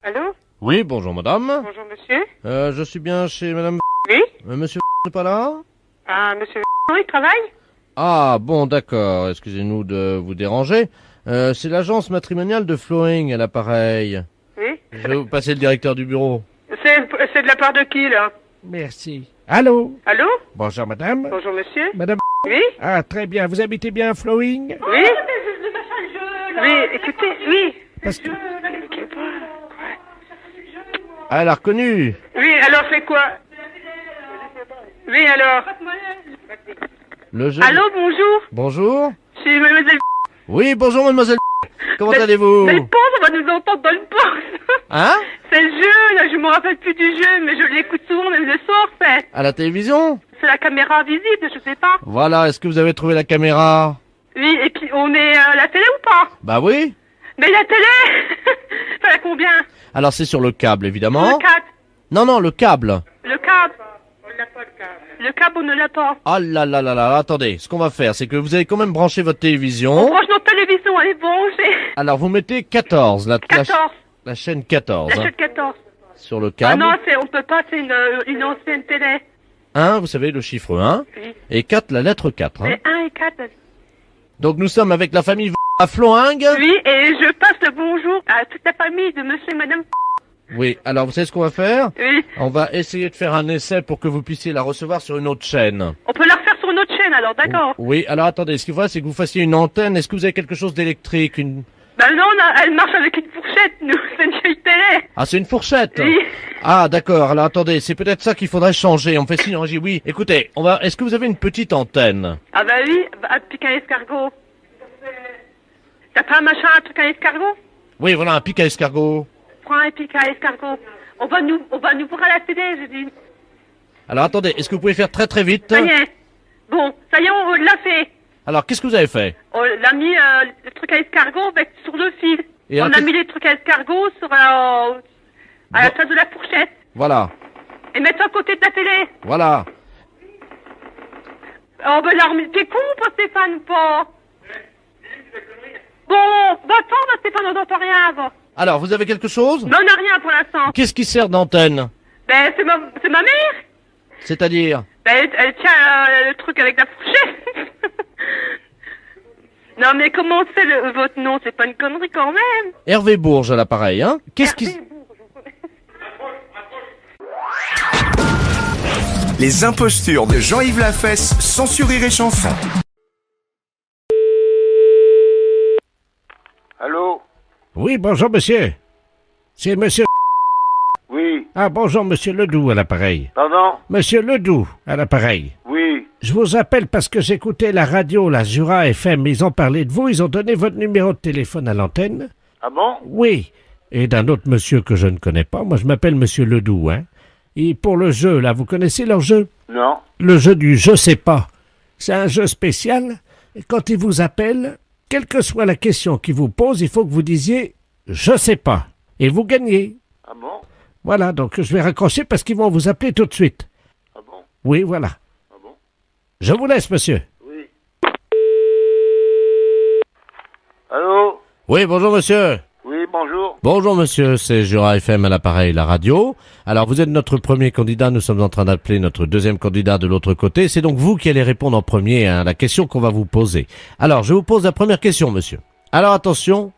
Allô? Oui, bonjour madame. Bonjour monsieur. Je suis bien chez madame... Oui? Monsieur n'est pas là? Ah, monsieur il travaille? Ah, bon, d'accord. Excusez-nous de vous déranger. C'est l'agence matrimoniale de Flowing à l'appareil. Oui? Je vais vous passer le directeur du bureau. C'est de la part de qui, là? Merci. Allô? Allô? Bonjour madame. Bonjour monsieur. Madame. Oui? Ah, très bien. Vous habitez bien à Flowing? Oui? Oui, écoutez, oui. Parce que... Ah, elle a reconnu. Oui, alors c'est quoi? Oui, alors? Le jeune... Allô, bonjour? Bonjour. Je suis mademoiselle... Oui, bonjour mademoiselle. Comment allez-vous? Mais le pauvre, on va nous entendre dans le poste. Hein? C'est le jeu, là, je me rappelle plus du jeu, mais je l'écoute souvent, même le soir, fait. À la télévision? C'est la caméra visible, je sais pas. Voilà, est-ce que vous avez trouvé la caméra? Oui, et puis on est à la télé ou pas? Bah oui. Mais la télé ça à combien? Alors c'est sur le câble, évidemment. Le câble. Non, le câble. Le câble. On n'a pas le câble. Le câble, on ne l'a pas. Ah là là là là, attendez, ce qu'on va faire, c'est que vous allez quand même brancher votre On télévision. branche notre télévision, elle est branchée. Alors vous mettez 14, la 14. la chaîne 14, La hein, chaîne 14. sur le Ah câble. non, on peut pas, c'est une ancienne télé. 1, vous savez, le chiffre 1. Oui. Et 4, la lettre 4. Hein. Mais 1 et 4. Donc nous sommes avec la famille à Floingue. Oui, et je passe le bonjour à toute la famille de monsieur et madame. Oui, alors vous savez ce qu'on va faire? Oui. On va essayer de faire un essai pour que vous puissiez la recevoir sur une autre chaîne. On peut la refaire sur notre chaîne alors, d'accord? Oui, alors attendez, ce qu'il faut, c'est que vous fassiez une antenne. Est-ce que vous avez quelque chose d'électrique, une... Ben non, elle marche avec une fourchette, nous. C'est une vieille télé. Ah, c'est une fourchette. Oui. Ah, d'accord. Alors attendez, c'est peut-être ça qu'il faudrait changer. On me fait signe en régie. Oui. Écoutez, est-ce que vous avez une petite antenne? Ah bah oui, bah, pique à escargot. T'as pas un machin, un truc à escargot? Oui, voilà, un pic à escargot. Prends un pique à escargot. On va nous voir à la télé, je dis. Alors attendez, est-ce que vous pouvez faire très très vite? Ça y est. Bon, ça y est, on l'a fait. Alors, qu'est-ce que vous avez fait? On a mis le truc à escargot sur le fil. Et On alors, a mis les trucs à escargot sur à la place de la fourchette. Voilà, Et mettre ça à côté de la télé. voilà. Oh ben là, t'es con ou pas Stéphane ou pas? Bon, va attends, Stéphane, on n'entend rien, va. Alors, vous avez quelque chose? Mais on n'a rien pour l'instant. Qu'est-ce qui sert d'antenne? Ben, c'est ma mère. C'est-à-dire? Ben, elle tient le truc avec la fourchette. Non, mais comment c'est votre nom? C'est pas une connerie quand même. Hervé Bourges à l'appareil, hein? Qu'est-ce qui... Les impostures de Jean-Yves Lafesse, sans sourire et chanson. Allô? Oui, bonjour monsieur. C'est monsieur... Oui. Ah, bonjour monsieur Ledoux à l'appareil. Pardon? Monsieur Ledoux à l'appareil. Oui. Je vous appelle parce que j'écoutais la radio, la Jura FM. Ils ont parlé de vous, ils ont donné votre numéro de téléphone à l'antenne. Ah bon? Oui. Et d'un autre monsieur que je ne connais pas. Moi, je m'appelle monsieur Ledoux, hein. Et pour le jeu, là, vous connaissez leur jeu? Non. Le jeu du je sais pas. C'est un jeu spécial. Et quand ils vous appellent, quelle que soit la question qu'ils vous posent, il faut que vous disiez je sais pas. Et vous gagnez. Ah bon? Voilà, donc je vais raccrocher parce qu'ils vont vous appeler tout de suite. Ah bon? Oui, voilà. Ah bon? Je vous laisse, monsieur. Oui. Allô? Oui, bonjour monsieur. Oui, bonjour. Bonjour monsieur, c'est Jura FM à l'appareil, la radio. Alors vous êtes notre premier candidat, nous sommes en train d'appeler notre deuxième candidat de l'autre côté. C'est donc vous qui allez répondre en premier à la question qu'on va vous poser. Alors je vous pose la première question monsieur. Alors attention,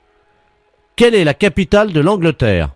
quelle est la capitale de l'Angleterre?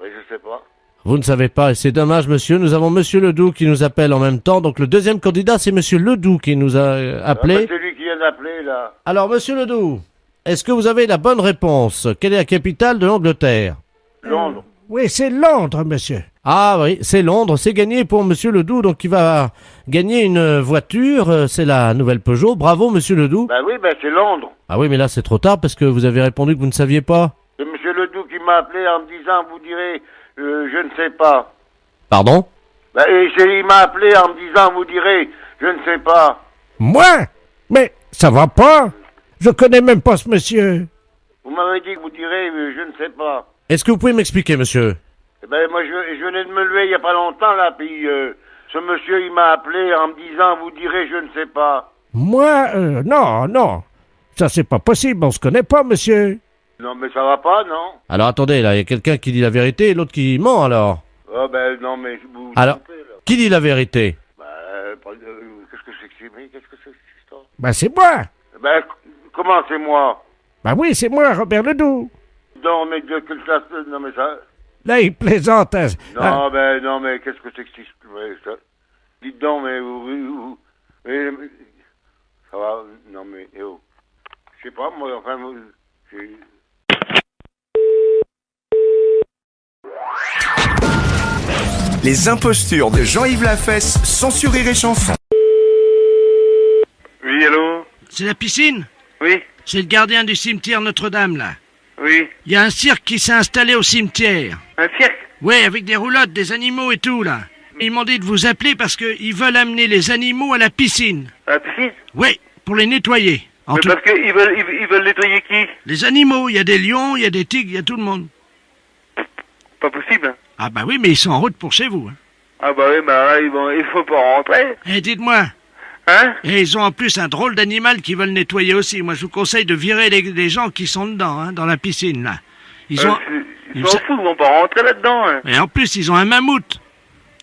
Oui, je sais pas. Vous ne savez pas et c'est dommage monsieur, nous avons monsieur Ledoux qui nous appelle en même temps. Donc le deuxième candidat c'est monsieur Ledoux qui nous a appelé. Ah, bah, c'est lui qui vient d'appeler, là. Alors monsieur Ledoux, est-ce que vous avez la bonne réponse? Quelle est la capitale de l'Angleterre? Londres. Oui, c'est Londres, monsieur. Ah oui, c'est Londres, c'est gagné pour monsieur Ledoux, donc il va gagner une voiture, c'est la nouvelle Peugeot. Bravo monsieur Ledoux. Bah oui, c'est Londres. Ah oui, mais là c'est trop tard parce que vous avez répondu que vous ne saviez pas. C'est monsieur Ledoux qui m'a appelé en me disant, vous direz, je ne sais pas. Pardon? Bah, il m'a appelé en me disant, vous direz, je ne sais pas. Moi? Mais ça va pas. Je connais même pas ce monsieur. Vous m'avez dit que vous direz, je ne sais pas. Est-ce que vous pouvez m'expliquer monsieur? Eh ben, moi, je venais de me lever il y a pas longtemps, là, puis ce monsieur, il m'a appelé en me disant, vous direz, je ne sais pas. Moi, non. Ça, c'est pas possible. On se connaît pas, monsieur. Non, mais ça va pas, non? Alors attendez, là, il y a quelqu'un qui dit la vérité et l'autre qui ment, alors. Ah, ben, non, mais vous Alors, trompez, là. qui dit la vérité? Bah, qu'est-ce que c'est que c'est? Mais qu'est-ce que c'est que cette histoire? Ben c'est moi. Ben, comment c'est moi? Ben oui, c'est moi, Robert Ledoux. Non, mais de quelle classe? Non, mais ça... Là, il plaisante. Hein. Non, ben, non, mais qu'est-ce que c'est que cette histoire? Ça... Dites donc, mais mais, ça va, non, mais, oh. Je sais pas, moi, enfin, c'est... Les impostures de Jean-Yves Lafesse, sans Rire et Chanson. Oui, allô? C'est la piscine? Oui, C'est le gardien du cimetière Notre-Dame, là. oui. Il y a un cirque qui s'est installé au cimetière. Un cirque? Oui, avec des roulottes, des animaux et tout, là. Ils m'ont dit de vous appeler parce qu'ils veulent amener les animaux à la piscine. À la piscine? Oui, pour les nettoyer. En Mais tout... parce qu'ils veulent nettoyer qui? Les animaux, il y a des lions, il y a des tigres, il y a tout le monde. Pas possible. Ah bah oui, mais ils sont en route pour chez vous. Hein. Ah bah oui, bah là, il faut pas rentrer. Et dites-moi, Hein? et ils ont en plus un drôle d'animal qu'ils veulent nettoyer aussi. Moi, je vous conseille de virer les gens qui sont dedans, hein, dans la piscine, là. Ils ont... Ils s'en foutent, ils vont pas rentrer là-dedans. Hein. Et en plus, ils ont un mammouth.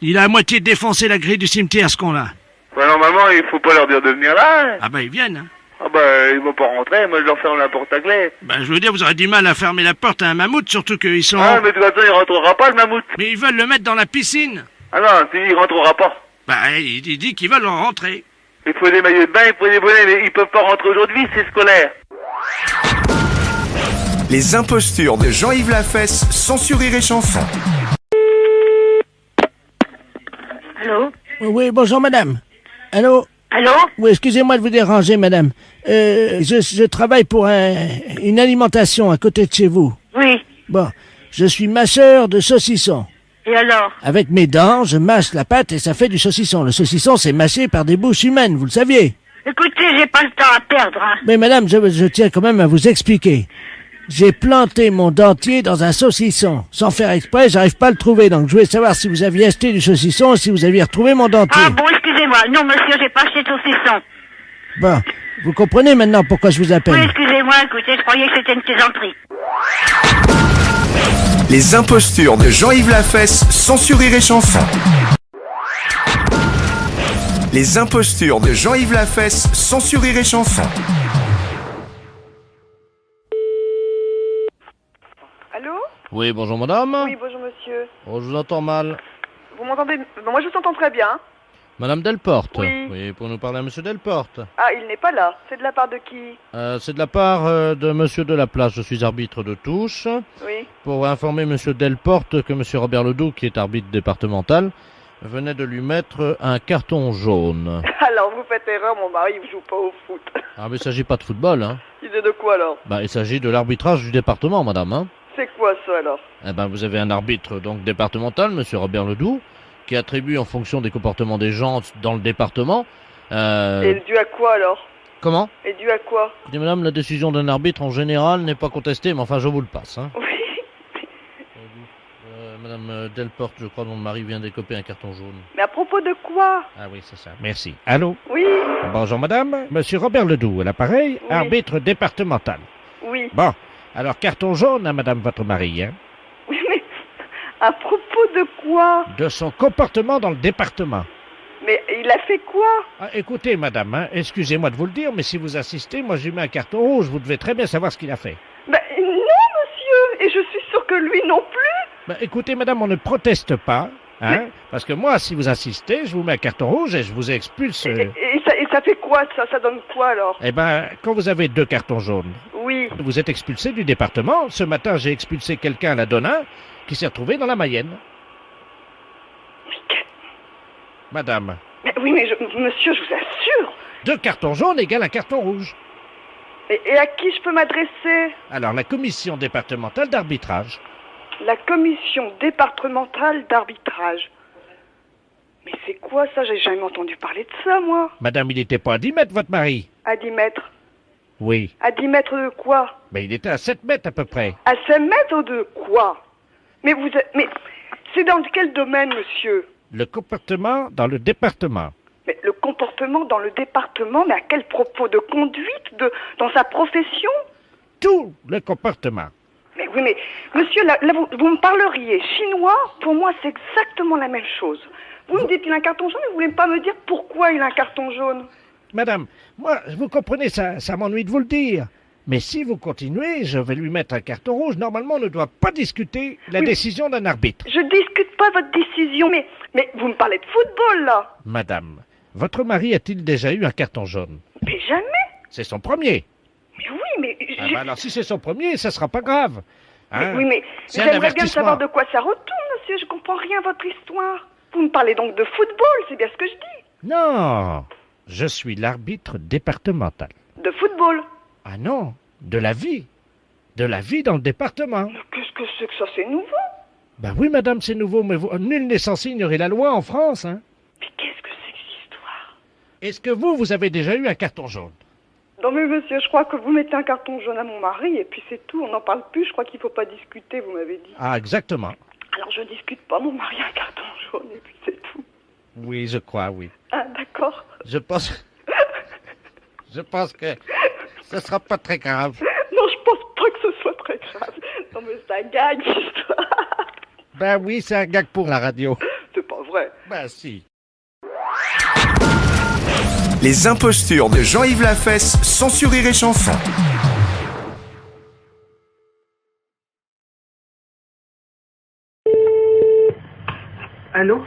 Il a à moitié défoncé la grille du cimetière, ce qu'on a. Bah, normalement, il faut pas leur dire de venir là. Hein. Ah bah ils viennent, hein. Ah bah, ils vont pas rentrer, moi je leur ferme la porte à clé. Bah je veux dire, vous aurez du mal à fermer la porte à un mammouth, surtout qu'ils sont... Ah, mais de toute façon, il rentrera pas, le mammouth. Mais ils veulent le mettre dans la piscine. Ah non, il rentrera pas. Bah il dit qu'ils veulent en rentrer. Il faut des maillots de bain, il faut des bonnets, mais ils peuvent pas rentrer aujourd'hui, c'est scolaire. Les impostures de Jean-Yves Lafesse, sans Rire et Chanson. Allô? Oui, bonjour madame. Allô? Allô? Oui, excusez-moi de vous déranger madame. Je travaille pour une alimentation à côté de chez vous. Oui. Bon, je suis mâcheur de saucisson. Et alors? Avec mes dents, je mâche la pâte et ça fait du saucisson. Le saucisson, c'est mâché par des bouches humaines, vous le saviez. Écoutez, j'ai pas le temps à perdre, hein. Mais madame, je tiens quand même à vous expliquer. J'ai planté mon dentier dans un saucisson. Sans faire exprès, j'arrive pas à le trouver. Donc je voulais savoir si vous aviez acheté du saucisson et si vous aviez retrouvé mon dentier. Ah bon, excusez-moi. Non, monsieur, j'ai pas acheté de saucisson. Bon, vous comprenez maintenant pourquoi je vous appelle. Oui, excusez-moi, écoutez, je croyais que c'était une plaisanterie. Les impostures de Jean-Yves Lafesse, sans Rire et Chanson. Les impostures de Jean-Yves Lafesse, sans Rire et Chanson. Allô? Oui, bonjour madame. Oui, bonjour monsieur. Oh, je vous entends mal. Vous m'entendez? Moi je vous entends très bien. Madame Delporte. Oui. Pour nous parler à monsieur Delporte. Ah, il n'est pas là. C'est de la part de qui? C'est de la part de monsieur Delaplace. Je suis arbitre de touche. Oui. Pour informer monsieur Delporte que monsieur Robert Ledoux, qui est arbitre départemental, venait de lui mettre un carton jaune. Alors vous faites erreur, mon mari il joue pas au foot. Ah, mais il s'agit pas de football, hein. Il est de quoi alors? Bah, il s'agit de l'arbitrage du département, madame, hein. C'est quoi ça alors? Eh ben, vous avez un arbitre, donc, départemental, monsieur Robert Ledoux, qui attribue en fonction des comportements des gens dans le département, Et dû à quoi alors? Comment? Et dû à quoi? Écoutez, madame, la décision d'un arbitre, en général, n'est pas contestée, mais enfin, je vous le passe, hein. Oui. Madame Delporte, je crois, dont le mari vient d'écoper un carton jaune. Mais à propos de quoi? Ah oui, c'est ça. Merci. Allô? Oui. Bonjour madame. Monsieur Robert Ledoux, à l'appareil, Oui. arbitre départemental. Oui. Bon, alors carton jaune à madame votre mari, hein? Oui, mais à propos de quoi? De son comportement dans le département. Mais il a fait quoi? Ah, écoutez madame, hein, excusez-moi de vous le dire, mais si vous insistez, moi je lui mets un carton rouge, vous devez très bien savoir ce qu'il a fait. Ben non monsieur. Et je suis sûre que lui non plus. Bah, écoutez, madame, on ne proteste pas, hein, parce que moi, si vous insistez, je vous mets un carton rouge et je vous expulse. Et ça fait quoi ça? Ça donne quoi alors? Eh ben, quand vous avez 2 cartons jaunes, Oui. vous êtes expulsé du département. Ce matin, j'ai expulsé quelqu'un à la Donin qui s'est retrouvé dans la Mayenne. Madame, Mais oui, mais monsieur, je vous assure. 2 cartons jaunes égale un carton rouge. Et à qui je peux m'adresser? Alors, la commission départementale d'arbitrage. La commission départementale d'arbitrage. Mais c'est quoi ça? J'ai jamais entendu parler de ça, moi. Madame, il n'était pas à 10 mètres, votre mari? À 10 mètres. Oui. À 10 mètres de quoi? Mais il était à 7 mètres à peu près. À 5 mètres de quoi? Mais c'est dans quel domaine, monsieur? Le comportement dans le département. Mais le comportement dans le département, mais à quel propos? De conduite? Dans sa profession? Tout le comportement. Mais oui, mais monsieur, là vous me parleriez chinois, pour moi c'est exactement la même chose. Vous me dites qu'il a un carton jaune, mais vous voulez pas me dire pourquoi il a un carton jaune. Madame, moi, vous comprenez, ça m'ennuie de vous le dire. Mais si vous continuez, je vais lui mettre un carton rouge. Normalement, on ne doit pas discuter la décision d'un arbitre. Je discute pas votre décision, mais vous me parlez de football, là. Madame, votre mari a-t-il déjà eu un carton jaune? Mais jamais. C'est son premier. Mais oui, mais... alors si c'est son premier, ça sera pas grave. Hein? Mais oui, mais C'est un j'aimerais bien avertissement. savoir de quoi ça retourne, monsieur. Je comprends rien à votre histoire. Vous me parlez donc de football, c'est bien ce que je dis. Non, je suis l'arbitre départemental. De football. Ah non, de la vie. De la vie dans le département. Mais qu'est-ce que c'est que ça, c'est nouveau? Ben oui, madame, c'est nouveau, mais nul n'est censé ignorer la loi en France, hein. Mais qu'est-ce que c'est que cette histoire? Est-ce que vous avez déjà eu un carton jaune? Non mais monsieur, je crois que vous mettez un carton jaune à mon mari et puis c'est tout, on n'en parle plus, je crois qu'il faut pas discuter, vous m'avez dit. Ah, exactement. Alors je discute pas, mon mari a un carton jaune et puis c'est tout. Oui, je crois, oui. Ah d'accord. Je pense que ce sera pas très grave. Non, je pense pas que ce soit très grave. Non mais c'est un gag, l'histoire. Ben oui, c'est un gag pour la radio. C'est pas vrai. Ben si. Les impostures de Jean-Yves Lafesse, sans sourire et chanson. Allô?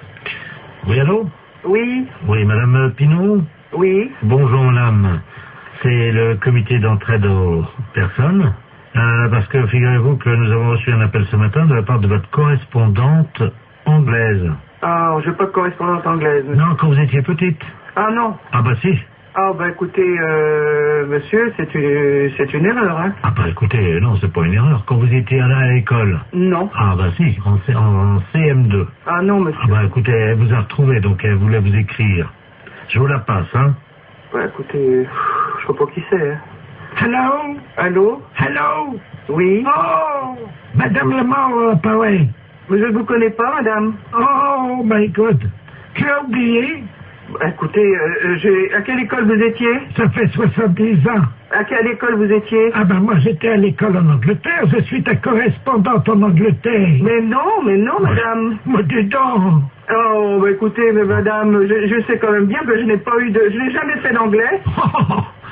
Oui, allô? Oui, Oui, madame Pinot? oui. Bonjour, madame. C'est le comité d'entraide aux personnes. Parce que figurez-vous que nous avons reçu un appel ce matin de la part de votre correspondante anglaise. Ah, j'ai pas de correspondante anglaise. Non, quand vous étiez petite. Ah non. Ah bah si. Ah bah écoutez, monsieur, c'est une erreur, hein. Ah bah écoutez, non, c'est pas une erreur. Quand vous étiez là à l'école. Non. Ah bah si, en CM2. Ah non, monsieur. Ah bah écoutez, elle vous a retrouvé, donc elle voulait vous écrire. Je vous la passe, hein. Bah écoutez, je sais pas qui c'est, hein. Hello? Allô? Hello? Oui? Oh! Madame Lamar, pareil. Mais je ne vous connais pas, madame. Oh my God. Tu as oublié? Bah, écoutez, à quelle école vous étiez? Ça fait 70 ans. À quelle école vous étiez? Ah ben moi j'étais à l'école en Angleterre, je suis ta correspondante en Angleterre. Mais non, madame. Mais dis donc. Oh, bah écoutez, mais madame, je sais quand même bien que je n'ai jamais fait d'anglais.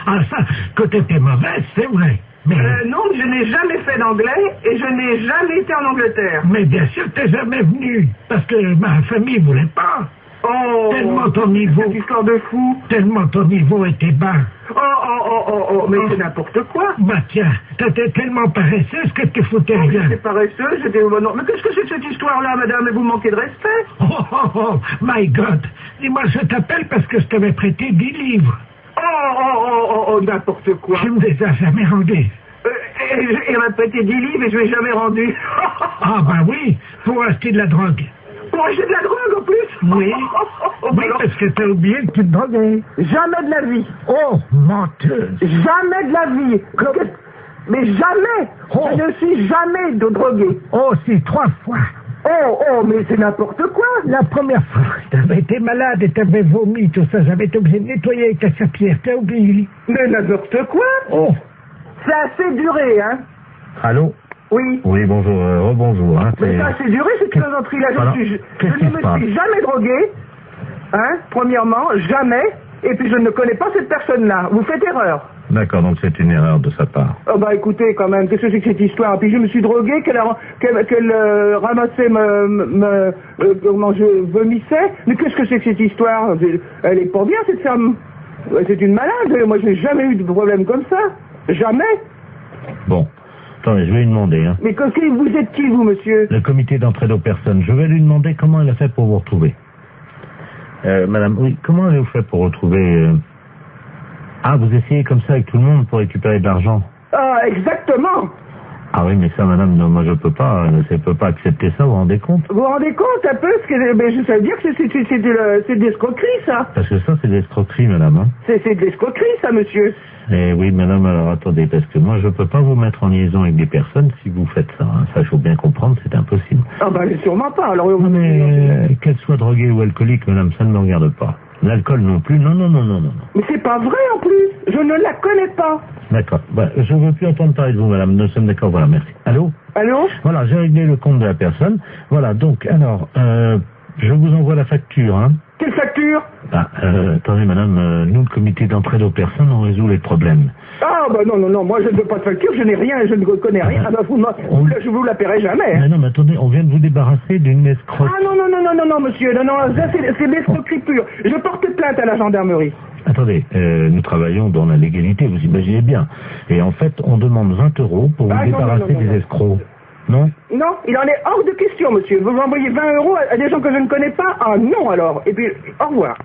Ah ça, que t'étais mauvaise, c'est vrai. Mais, Non, je n'ai jamais fait d'anglais et je n'ai jamais été en Angleterre. mais bien sûr t'es jamais venu, parce que ma famille voulait pas. Oh, Tellement ton niveau, cette histoire de fou. tellement ton niveau était bas. Mais c'est n'importe quoi. Bah tiens, t'étais tellement paresseuse que tu foutais Oh, rien. j'étais paresseuse, j'étais... Non, mais qu'est-ce que c'est que cette histoire-là, madame? Et vous manquez de respect. Oh, my God. Dis-moi, je t'appelle parce que je t'avais prêté 10 livres. N'importe quoi. Tu me les as jamais rendus. Il m'a prêté 10 livres et je ne l'ai jamais rendu. Ah ben oui, pour acheter de la drogue. Pour acheter de la drogue en plus? Oui. Oui, alors, parce que t'as oublié que tu te droguais. jamais de la vie. Oh, menteuse. Jamais de la vie. Mais jamais. Oh. Je ne suis jamais de drogué. Oh, si, 3 fois. Mais c'est n'importe quoi. La première fois, t'avais été malade et t'avais vomi, tout ça. J'avais été obligé de nettoyer avec ta serpillère. T'as oublié. Mais n'importe quoi. Oh. C'est assez duré, hein. Allô? Oui. Oui, bonjour, rebonjour. Hein, Mais ça a assez duré cette plaisanterie-là. Alors, Je qu'est-ce qui ne se me passe? suis jamais drogué. Hein, premièrement, jamais. Et puis je ne connais pas cette personne-là. Vous faites erreur. D'accord, donc c'est une erreur de sa part. Oh bah écoutez quand même, qu'est-ce que c'est que cette histoire? Puis je me suis drogué, qu'elle ramassait comment je vomissais. Mais qu'est-ce que c'est que cette histoire? Elle est pas bien cette femme. C'est une malade. Moi je n'ai jamais eu de problème comme ça. Jamais. Bon, attendez, je vais lui demander. Hein. Mais vous êtes qui vous, monsieur? Le comité d'entraide aux personnes, je vais lui demander comment elle a fait pour vous retrouver. Madame, oui, comment avez-vous fait pour retrouver... Ah, vous essayez comme ça avec tout le monde pour récupérer de l'argent? Ah, exactement. Ah oui, mais ça, madame, non, moi je peux pas accepter ça, vous vous rendez compte? Vous vous rendez compte un peu ça veut dire que c'est de l'escroquerie, ça. Parce que ça, c'est de l'escroquerie, madame. Hein. C'est de l'escroquerie, ça, monsieur. Eh oui, madame, alors attendez, parce que moi je peux pas vous mettre en liaison avec des personnes si vous faites ça. Hein. Ça, il faut bien comprendre, c'est impossible. Ah bah sûrement pas. Alors, Non, mais qu'elle soit droguée ou alcoolique, madame, ça ne me regarde pas. L'alcool non plus. Non, non, non, non, non. Mais c'est pas vrai en plus. Je ne la connais pas. D'accord. Voilà, je ne veux plus entendre parler de vous, madame. Nous sommes d'accord. Voilà, merci. Allô? Allô? Voilà, j'ai réglé le compte de la personne. Voilà, donc, alors, je vous envoie la facture, hein. Quelle facture? Attendez, madame, nous, le comité d'entraide aux personnes, on résout les problèmes. Ah, bah non, non, non, moi je ne veux pas de facture, je n'ai rien, je ne connais rien. Ah, bah, je vous la paierai jamais. Hein. Mais non, mais attendez, on vient de vous débarrasser d'une escroque. Ah non, non, non, non, non, non, monsieur, non, non, ça c'est l'escroquerie pure. Je porte plainte à la gendarmerie. Attendez, nous travaillons dans la légalité, vous imaginez bien. Et en fait, on demande 20 € pour vous débarrasser des escrocs. Non? Non, il en est hors de question, monsieur. Vous m'envoyez 20 € à des gens que je ne connais pas? Ah non, alors. Et puis, au revoir.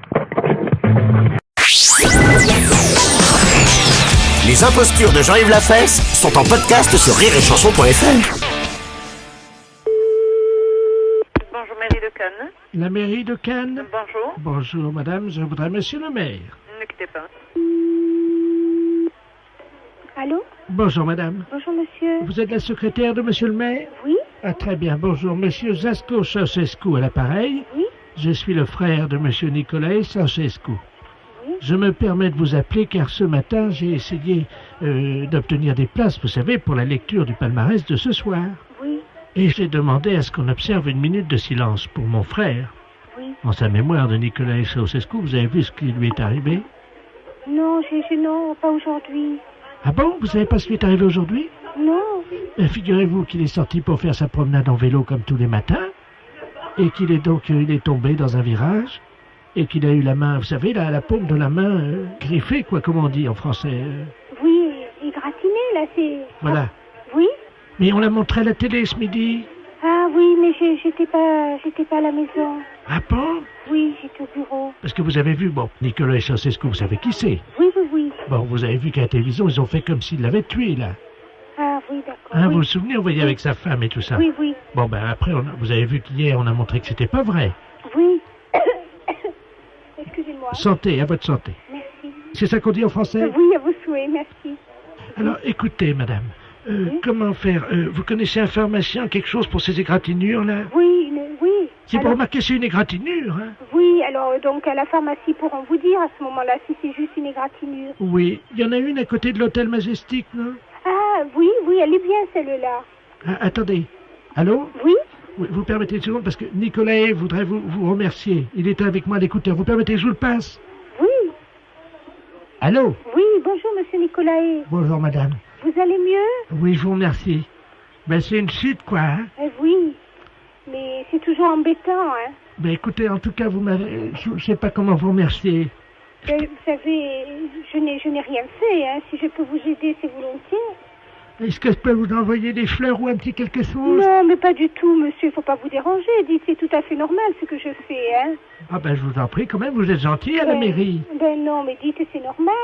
Les impostures de Jean-Yves Lafesse sont en podcast sur rireetchanson.fr. Bonjour, mairie de Cannes. La mairie de Cannes. Bonjour. Bonjour, madame, je voudrais monsieur le maire. Ne quittez pas. Allô? Bonjour, madame. Bonjour, monsieur. Vous êtes la secrétaire de monsieur le maire? Oui? Ah, très bien. Bonjour, monsieur Zasco Ceausescu à l'appareil. Oui? Je suis le frère de monsieur Nicolae Ceausescu. Oui? Je me permets de vous appeler car ce matin, j'ai essayé d'obtenir des places, vous savez, pour la lecture du palmarès de ce soir. Oui? Et j'ai demandé à ce qu'on observe une minute de silence pour mon frère. Oui? En sa mémoire de Nicolae Ceausescu, vous avez vu ce qui lui est arrivé? Non, non, pas aujourd'hui. Ah bon? Vous savez pas ce qui lui est arrivé aujourd'hui? Non. Figurez-vous qu'il est sorti pour faire sa promenade en vélo comme tous les matins, et qu'il est donc il est tombé dans un virage, et qu'il a eu la main, vous savez, la paume de la main griffée, quoi, comme on dit en français. Oui, égratigné, là, c'est... Voilà. Ah, oui? Mais on l'a montré à la télé ce midi. Ah oui, mais j'étais pas à la maison. Ah bon? Oui, j'étais au bureau. Parce que vous avez vu, bon, Nicolae Ceausescu, vous savez qui c'est? Oui, oui, oui. Bon, vous avez vu qu'à la télévision, ils ont fait comme s'ils l'avaient tué, là. Ah oui, d'accord. Hein, oui. vous vous souvenez, on voyait avec sa femme et tout ça. Oui, oui. Bon, ben après, vous avez vu qu'hier, on a montré que c'était pas vrai. Oui. Excusez-moi. Santé, à votre santé. Merci. C'est ça qu'on dit en français? Oui, à vos souhaits, merci. Alors, écoutez, madame, comment faire? Vous connaissez un pharmacien, quelque chose pour ces égratignures, là? Oui, oui. C'est pour Alors, remarquer, c'est une égratignure, hein? oui, alors donc à la pharmacie pourront vous dire à ce moment-là si c'est juste une égratignure. Oui, il y en a une à côté de l'hôtel Majestic, non? Ah oui, oui, elle est bien celle-là. Ah, attendez. Allô? Oui? Oui, vous permettez une seconde parce que Nicolae voudrait vous remercier. Il était avec moi à l'écouteur. Vous permettez que je vous le passe? Oui. Allô? Oui, bonjour monsieur Nicolae. Bonjour madame. Vous allez mieux? Oui, je vous remercie. Ben c'est une chute quoi, hein? Oui, mais c'est toujours embêtant, hein. Ben écoutez, en tout cas, vous m'avez... Je sais pas comment vous remercier. Vous savez, je n'ai rien fait, hein. Si je peux vous aider, c'est volontiers. Est-ce que je peux vous envoyer des fleurs ou un petit quelque chose? Non, mais pas du tout, monsieur, faut pas vous déranger. Dites, c'est tout à fait normal ce que je fais, hein. Ah ben je vous en prie, quand même, vous êtes gentil à la mairie. Ben non, mais dites, c'est normal.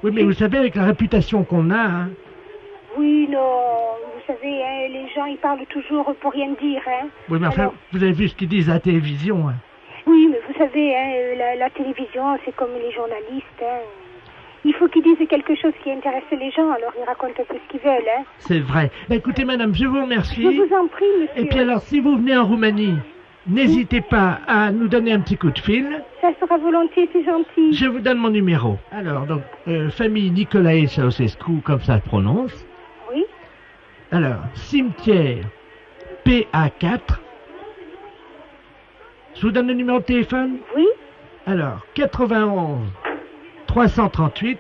Oui, mais vous savez, avec la réputation qu'on a, hein... Oui, non, vous savez, hein, les gens, ils parlent toujours pour rien dire, hein. Oui, mais enfin, Alors, vous avez vu ce qu'ils disent à la télévision, hein. oui, mais vous savez, hein, la télévision, c'est comme les journalistes, hein. Il faut qu'ils disent quelque chose qui intéresse les gens, alors ils racontent un peu ce qu'ils veulent, hein. C'est vrai. Ben, écoutez, madame, je vous remercie. Je vous en prie, monsieur. Et puis alors, si vous venez en Roumanie, n'hésitez pas à nous donner un petit coup de fil. Ça sera volontiers, c'est gentil. Je vous donne mon numéro. Alors, donc, famille Nicolae Ceausescu, comme ça se prononce. Oui. Alors, cimetière PA4. Je vous donne le numéro de téléphone? Oui. Alors, 91 338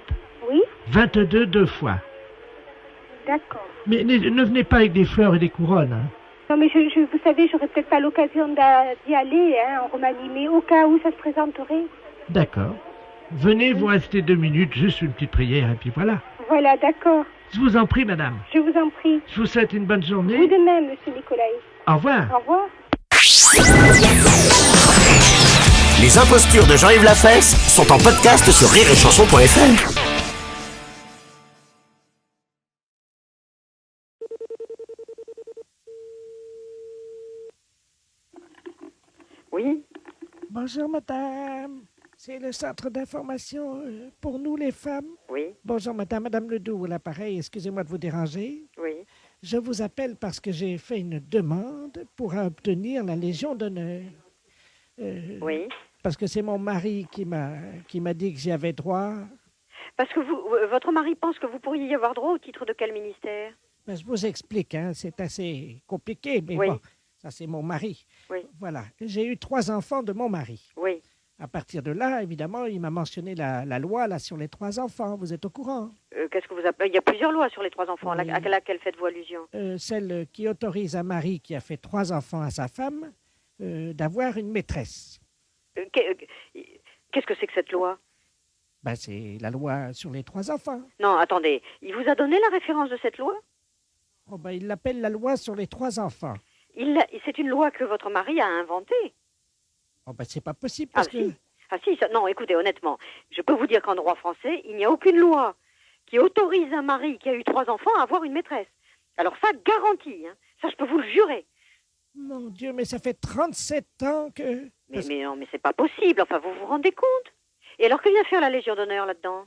Oui. 22 deux fois. D'accord. Mais ne venez pas avec des fleurs et des couronnes, hein. Non, mais vous savez, j'aurais peut-être pas l'occasion d'y aller, hein, en Roumanie, mais au cas où ça se présenterait. D'accord. Venez, vous restez 2 minutes, juste une petite prière, et puis voilà. Voilà, d'accord. Je vous en prie, madame. Je vous en prie. Je vous souhaite une bonne journée. Vous de même, monsieur Nicolae. Au revoir. Au revoir. Les impostures de Jean-Yves Lafesse sont en podcast sur rireetchanson.fr. Oui. Bonjour, madame. C'est le centre d'information pour nous, les femmes. Oui. Bonjour, madame Ledoux, à l'appareil. Excusez-moi de vous déranger. Oui. Je vous appelle parce que j'ai fait une demande pour obtenir la Légion d'honneur. Oui. parce que c'est mon mari qui m'a dit que j'y avais droit. Parce que votre mari pense que vous pourriez y avoir droit au titre de quel ministère? Ben, je vous explique, hein, c'est assez compliqué, mais Oui. bon, ça c'est mon mari. Oui. Voilà, j'ai eu 3 enfants de mon mari. Oui. À partir de là, évidemment, il m'a mentionné la loi là, sur les 3 enfants, vous êtes au courant? Qu'est-ce que vous appelez? Il y a plusieurs lois sur les 3 enfants. Oui. À laquelle faites-vous allusion? Celle qui autorise un mari qui a fait 3 enfants à sa femme d'avoir une maîtresse. Qu'est-ce que c'est que cette loi? Ben, c'est la loi sur les 3 enfants. Non, attendez. Il vous a donné la référence de cette loi? Oh, ben, il l'appelle la loi sur les 3 enfants. C'est une loi que votre mari a inventée. Oh, ben, c'est pas possible parce que... Non, écoutez, honnêtement, je peux vous dire qu'en droit français, il n'y a aucune loi qui autorise un mari qui a eu 3 enfants à avoir une maîtresse. Alors ça, garantie, hein. Ça, je peux vous le jurer. Mon Dieu, mais ça fait 37 ans que... Mais non, mais c'est pas possible. Enfin, vous vous rendez compte? Et alors, que vient faire la Légion d'honneur là-dedans?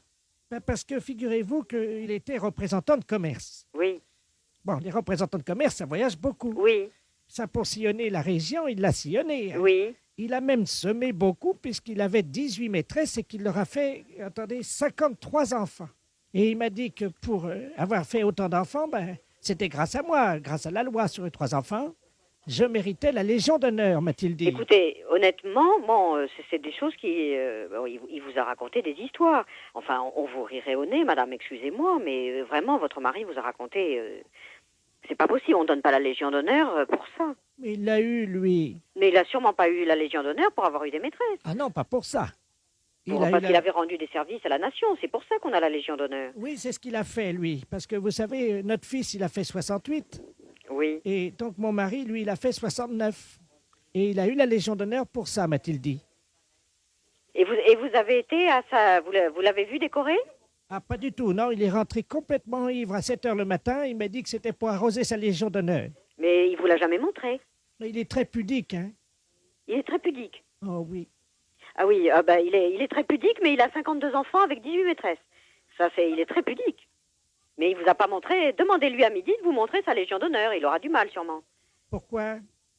Ben, parce que figurez-vous qu'il était représentant de commerce. Oui. Bon, les représentants de commerce, ça voyage beaucoup. Oui. Ça, pour sillonner la région, il l'a sillonné. Hein. Oui. Il a même semé beaucoup puisqu'il avait 18 maîtresses et qu'il leur a fait, attendez, 53 enfants. Et il m'a dit que pour avoir fait autant d'enfants, ben, c'était grâce à moi, grâce à la loi sur les 3 enfants. Je méritais la Légion d'honneur, m'a-t-il dit. Écoutez, honnêtement, bon, c'est des choses qui... il vous a raconté des histoires. Enfin, on vous rirait au nez, madame, excusez-moi, mais vraiment, votre mari vous a raconté... c'est pas possible, on donne pas la Légion d'honneur pour ça. Mais il l'a eu, lui. Mais il a sûrement pas eu la Légion d'honneur pour avoir eu des maîtresses. Ah non, pas pour ça. Parce qu'il avait rendu des services à la nation, c'est pour ça qu'on a la Légion d'honneur. Oui, c'est ce qu'il a fait, lui. Parce que vous savez, notre fils, il a fait 68. Oui. Et donc mon mari, lui, il a fait 69. Et il a eu la Légion d'honneur pour ça, m'a-t-il dit. Et vous avez été à ça, vous l'avez vu décoré? Ah, pas du tout, non. Il est rentré complètement ivre à 7 h le matin. Il m'a dit que c'était pour arroser sa Légion d'honneur. Mais il vous l'a jamais montré? Mais il est très pudique, hein. Il est très pudique? Oh oui. Ah oui, il est très pudique, mais il a 52 enfants avec 18 maîtresses. Il est très pudique. Mais il vous a pas montré. Demandez-lui à midi de vous montrer sa Légion d'honneur. Il aura du mal, sûrement. Pourquoi?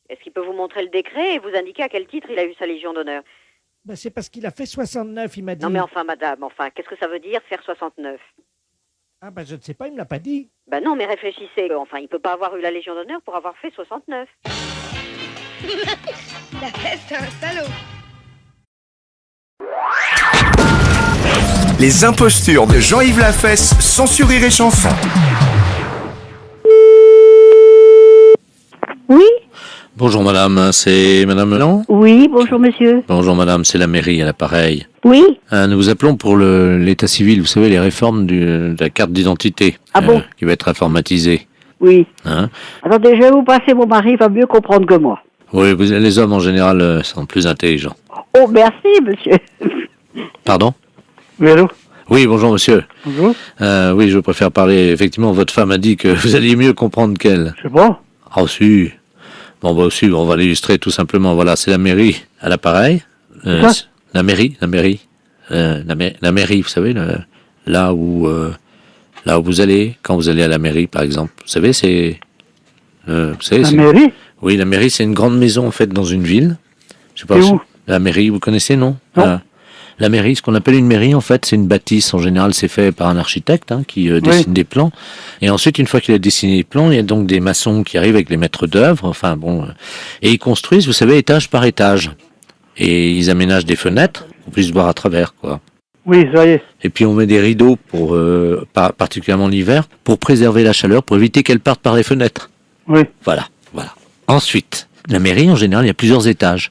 Est-ce qu'il peut vous montrer le décret et vous indiquer à quel titre il a eu sa Légion d'honneur? Ben, c'est parce qu'il a fait 69, il m'a dit. Non, mais enfin, madame, qu'est-ce que ça veut dire, faire 69? Ah, ben, je ne sais pas, il me l'a pas dit. Ben non, mais réfléchissez. Enfin, il peut pas avoir eu la Légion d'honneur pour avoir fait 69. La fête, c'est un salaud. Les impostures de Jean-Yves Lafesse, sans Rire et Chanson. Oui. Bonjour madame, c'est madame Melan? Oui, bonjour monsieur. Bonjour madame, c'est la mairie à l'appareil. Oui. Nous vous appelons pour l'état civil, vous savez, les réformes de la carte d'identité. Ah bon? Qui va être informatisée. Oui. Hein? Attendez, je vais vous passer mon mari, il va mieux comprendre que moi. Oui, les hommes en général sont plus intelligents. Oh, merci monsieur. Pardon? Oui, allô? Oui, bonjour monsieur. Bonjour. Oui, je préfère parler, effectivement, votre femme a dit que vous alliez mieux comprendre qu'elle. C'est bon? Ah si. Bon, bah aussi, on va l'illustrer tout simplement. Voilà, c'est la mairie à l'appareil. La mairie. La mairie, vous savez, là où vous allez, quand vous allez à la mairie, par exemple. Vous savez, la mairie? Oui, la mairie, c'est une grande maison, en fait, dans une ville. Je sais pas où? La mairie, vous connaissez, non? Non. La mairie, ce qu'on appelle une mairie, en fait, c'est une bâtisse. En général, c'est fait par un architecte qui dessine des plans. Et ensuite, une fois qu'il a dessiné les plans, il y a donc des maçons qui arrivent avec les maîtres d'œuvre. Enfin bon, et ils construisent, vous savez, étage par étage. Et ils aménagent des fenêtres pour qu'on puisse voir à travers, quoi. Oui, ça y est. Et puis on met des rideaux pour, particulièrement l'hiver, pour préserver la chaleur, pour éviter qu'elle parte par les fenêtres. Oui. Voilà. Ensuite, la mairie, en général, il y a plusieurs étages.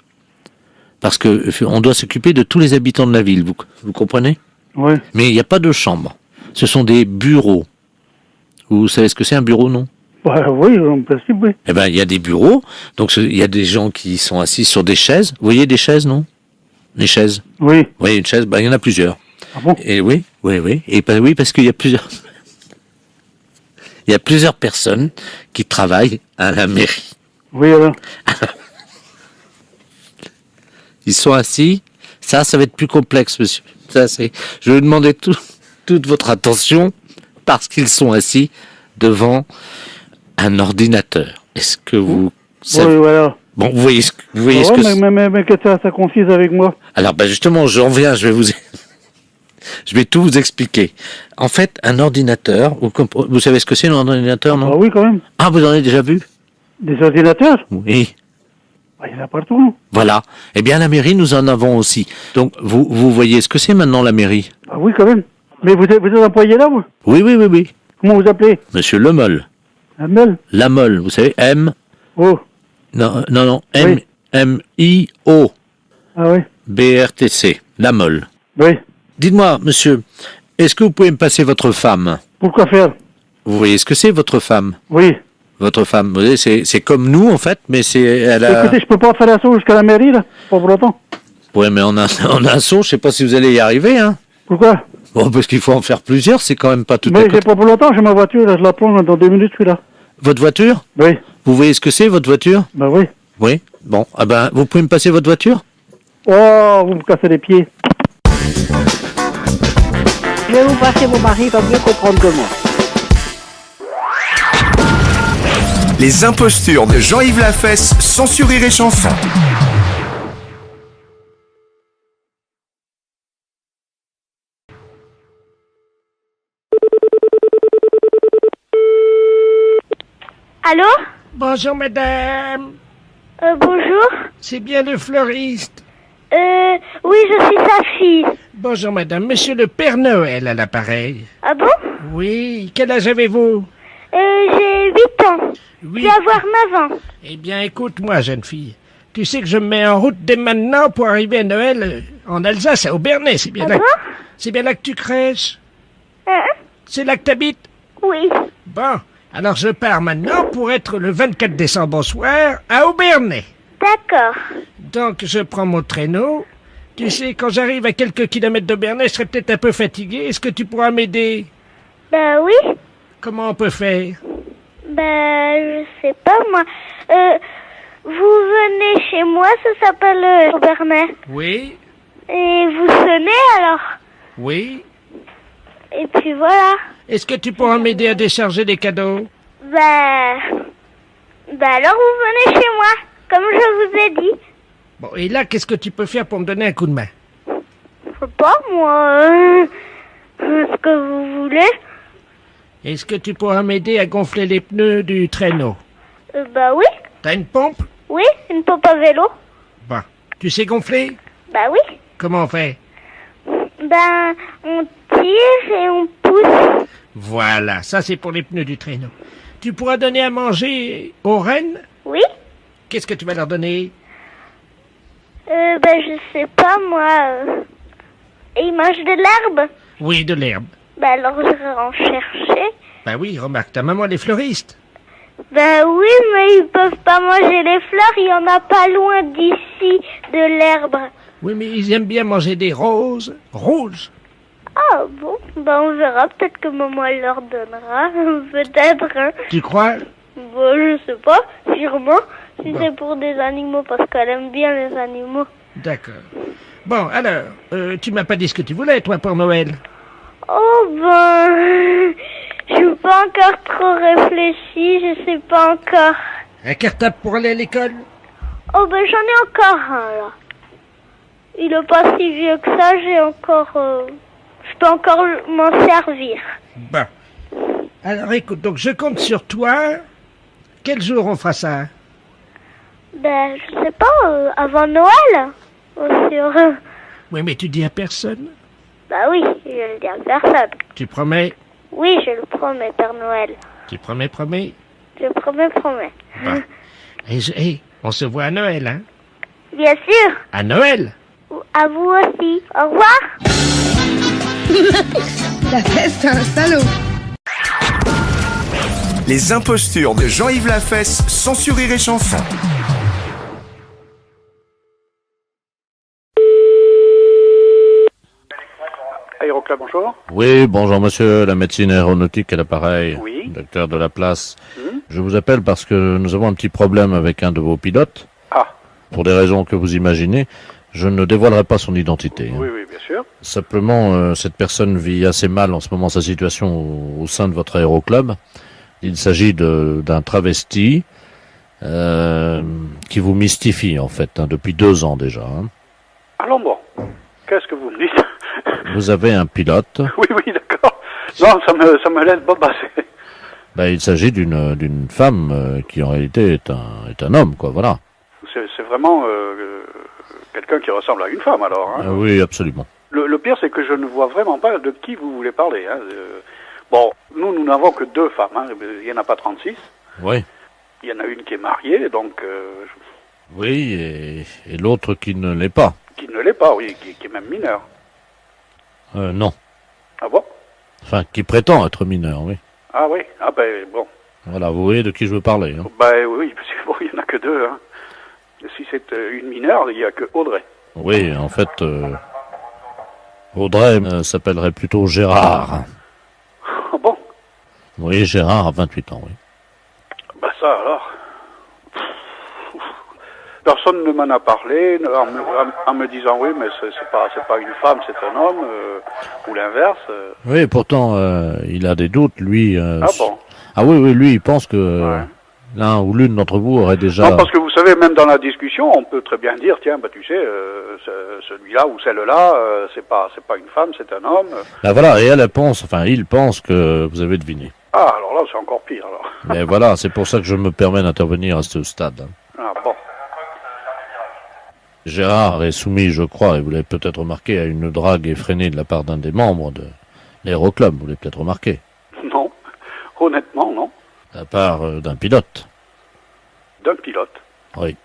Parce que on doit s'occuper de tous les habitants de la ville, vous comprenez? Oui. Mais il n'y a pas de chambre. Ce sont des bureaux. Vous savez ce que c'est un bureau, non? Oui, en principe, oui. Eh ben, il y a des bureaux. Donc, il y a des gens qui sont assis sur des chaises. Vous voyez des chaises, non? Les chaises? Oui. Vous voyez une chaise? Il y en a plusieurs. Ah bon? Et oui. Et oui, parce qu'il y a plusieurs... Il y a plusieurs personnes qui travaillent à la mairie. Oui, alors. Ils sont assis. Ça va être plus complexe, monsieur. Je vais vous demander toute votre attention parce qu'ils sont assis devant un ordinateur. Est-ce que vous savez... Oui, voilà. Bon, vous voyez ce que c'est. Mais que ça concise avec moi. Alors, justement, j'en viens, je vais tout vous expliquer. En fait, un ordinateur, vous savez ce que c'est un ordinateur, non? Ah oui, quand même. Ah, vous en avez déjà vu? Des ordinateurs? Oui. Il y en a partout, non? Voilà. Eh bien, la mairie, nous en avons aussi. Donc, vous voyez ce que c'est maintenant, la mairie? Ah oui, quand même. Mais vous êtes employé là, vous? Oui. Comment vous appelez? Monsieur Lemol. Lemol? Lamol, vous savez, M. Oh. Non, Oui. M-I-O. Ah oui. B-R-T-C. Lamol. Oui. Dites-moi, monsieur, est-ce que vous pouvez me passer votre femme? Pourquoi faire? Vous voyez ce que c'est, votre femme? Oui. Votre femme, vous voyez, c'est comme nous, en fait, mais elle a... Écoutez, je peux pas faire la sauce jusqu'à la mairie, là, pas pour longtemps. Ouais, mais on a un saut, je sais pas si vous allez y arriver, hein. Pourquoi? Bon, parce qu'il faut en faire plusieurs, c'est quand même pas tout à Mais fait... j'ai pas pour longtemps, j'ai ma voiture, là, je la prends dans 2 minutes, celui-là. Votre voiture? Oui. Vous voyez ce que c'est, votre voiture? Ben oui. Oui. Bon, vous pouvez me passer votre voiture? Oh, vous me cassez les pieds. Je vais vous passer mon mari, il va mieux comprendre que moi. Les impostures de Jean-Yves Lafesse, sans Rire et Chanson. Allô? Bonjour, madame. Bonjour. C'est bien le fleuriste. Oui, je suis sa fille. Bonjour, madame. Monsieur le Père Noël à l'appareil. Ah bon? Oui. Quel âge avez-vous? J'ai 8 ans. Oui. Je vais avoir 9 ans. Eh bien, écoute-moi, jeune fille. Tu sais que je me mets en route dès maintenant pour arriver à Noël en Alsace, à Aubernais. C'est bien, c'est bien là que tu crèches? C'est là que t'habites? Oui. Bon, alors je pars maintenant pour être le 24 décembre au soir à Aubernais. D'accord. Donc, je prends mon traîneau. Tu sais, quand j'arrive à quelques kilomètres d'Aubernais, je serai peut-être un peu fatigué. Est-ce que tu pourras m'aider? Ben oui. Comment on peut faire? Ben, je sais pas, moi. Vous venez chez moi, ça s'appelle Aubernais. Oui. Et vous sonnez, alors? Oui. Et puis voilà. Est-ce que tu pourras m'aider à décharger les cadeaux? Ben alors vous venez chez moi, comme je vous ai dit. Bon, et là, qu'est-ce que tu peux faire pour me donner un coup de main? Je sais pas, moi, ce que vous voulez. Est-ce que tu pourras m'aider à gonfler les pneus du traîneau? Bah oui. T'as une pompe? Oui, une pompe à vélo. Bon. Tu sais gonfler? Bah oui. Comment on fait? Ben, on tire et on pousse. Voilà, ça c'est pour les pneus du traîneau. Tu pourras donner à manger aux rennes? Oui. Qu'est-ce que tu vas leur donner? Ben je sais pas, moi. Et ils mangent de l'herbe? Oui, de l'herbe. Ben alors j'irai en chercher. Ben oui, remarque, ta maman elle est fleuriste. Ben oui, mais ils peuvent pas manger les fleurs, il y en a pas loin d'ici de l'herbe. Oui, mais ils aiment bien manger des roses. Rouges. Ah bon, ben on verra, peut-être que maman elle leur donnera, peut-être. Hein. Tu crois? Bon, je sais pas, sûrement, si Bon. c'est pour des animaux, parce qu'elle aime bien les animaux. D'accord. Bon, alors, tu m'as pas dit ce que tu voulais, toi, pour Noël? Oh ben, je suis pas encore trop réfléchi, je sais pas encore. Un cartable pour aller à l'école? Oh ben j'en ai encore un là. Il est pas si vieux que ça, j'ai encore... je peux encore m'en servir. Bon. Alors écoute, donc je compte sur toi. Quel jour on fera ça? Ben je sais pas, avant Noël. Sur... Oui, mais tu dis à personne? Bah oui, je le dis à personne. Tu promets? Oui, je le promets, Père Noël. Tu promets? Je promets. Bon. Et on se voit à Noël, hein? Bien sûr. À Noël? À vous aussi. Au revoir. La fesse, c'est un salaud. Les impostures de Jean-Yves Lafesse, sans Rire et Chanson. Aéroclub, bonjour. Oui, bonjour monsieur, la médecine aéronautique à l'appareil. Oui. Docteur de la place. Je vous appelle parce que nous avons un petit problème avec un de vos pilotes. Ah. Pour des raisons que vous imaginez. Je ne dévoilerai pas son identité. Oui, oui, bien sûr. Simplement, cette personne vit assez mal en ce moment sa situation au sein de votre aéroclub. Il s'agit d'un travesti qui vous mystifie en fait, depuis 2 ans déjà. Hein. Alors bon, qu'est-ce que vous me dites? Vous avez un pilote. Oui, d'accord. Non, ça me laisse bobasser. Il s'agit d'une femme qui en réalité est un homme, quoi, voilà. C'est vraiment quelqu'un qui ressemble à une femme, alors. Hein. Oui, absolument. Le pire, c'est que je ne vois vraiment pas de qui vous voulez parler. Hein. Bon, nous n'avons que 2 femmes. Hein. Il n'y en a pas 36. Oui. Il y en a une qui est mariée, donc... Oui, et l'autre qui ne l'est pas. Qui ne l'est pas, oui, qui est même mineure. Non. Ah bon? Enfin, qui prétend être mineur, oui. Ah oui, ah ben bon. Voilà, vous voyez de qui je veux parler. Hein. Oui, parce que bon, il n'y en a que 2. Hein. Si c'est une mineure, il n'y a que Audrey. Oui, en fait, Audrey s'appellerait plutôt Gérard. Ah bon? Oui, Gérard a 28 ans, oui. Ça alors. Personne ne m'en a parlé en me disant oui, mais c'est pas une femme, c'est un homme, ou l'inverse. Oui, pourtant, il a des doutes, lui. Ah bon? Ah oui, lui, il pense que l'un ou l'une d'entre vous aurait déjà... Non, parce que vous savez, même dans la discussion, on peut très bien dire, tiens, tu sais, celui-là ou celle-là, c'est pas une femme, c'est un homme. Voilà, et il pense que vous avez deviné. Ah, alors là, c'est encore pire, alors. Mais voilà, c'est pour ça que je me permets d'intervenir à ce stade. Ah bon. Gérard est soumis, je crois, et vous l'avez peut-être remarqué, à une drague effrénée de la part d'un des membres de l'Aéroclub, vous l'avez peut-être remarqué. Non, honnêtement, non. De la part d'un pilote. D'un pilote? Oui.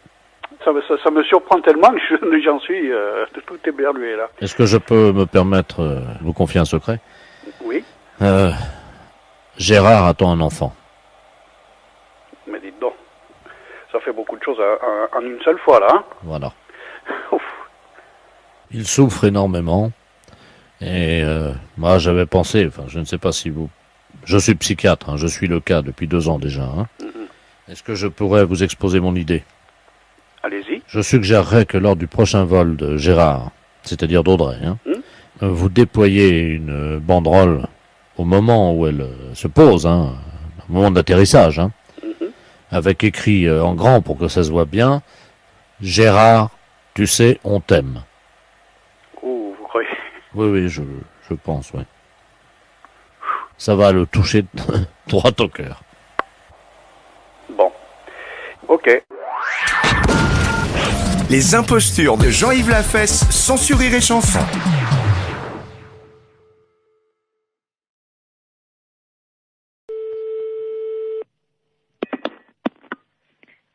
Ça me surprend tellement que j'en suis tout éberlué, là. Est-ce que je peux me permettre de vous confier un secret? Oui. Gérard attend un enfant. Mais dites donc, ça fait beaucoup de choses en une seule fois, là. Hein. Voilà. Il souffre énormément. Et moi, j'avais pensé, je ne sais pas si vous... Je suis psychiatre, hein, je suis le cas depuis 2 ans déjà. Hein. Est-ce que je pourrais vous exposer mon idée? Allez-y. Je suggérerais que lors du prochain vol de Gérard, c'est-à-dire d'Audrey, vous déployiez une banderole au moment où elle se pose, au moment de l'atterrissage, avec écrit en grand pour que ça se voit bien, Gérard, tu sais, on t'aime. Oh, oui. Oui, je pense, oui. Ça va le toucher droit au cœur. Bon. Ok. Les impostures de Jean-Yves Lafesse, sans sur Rire et Chanson.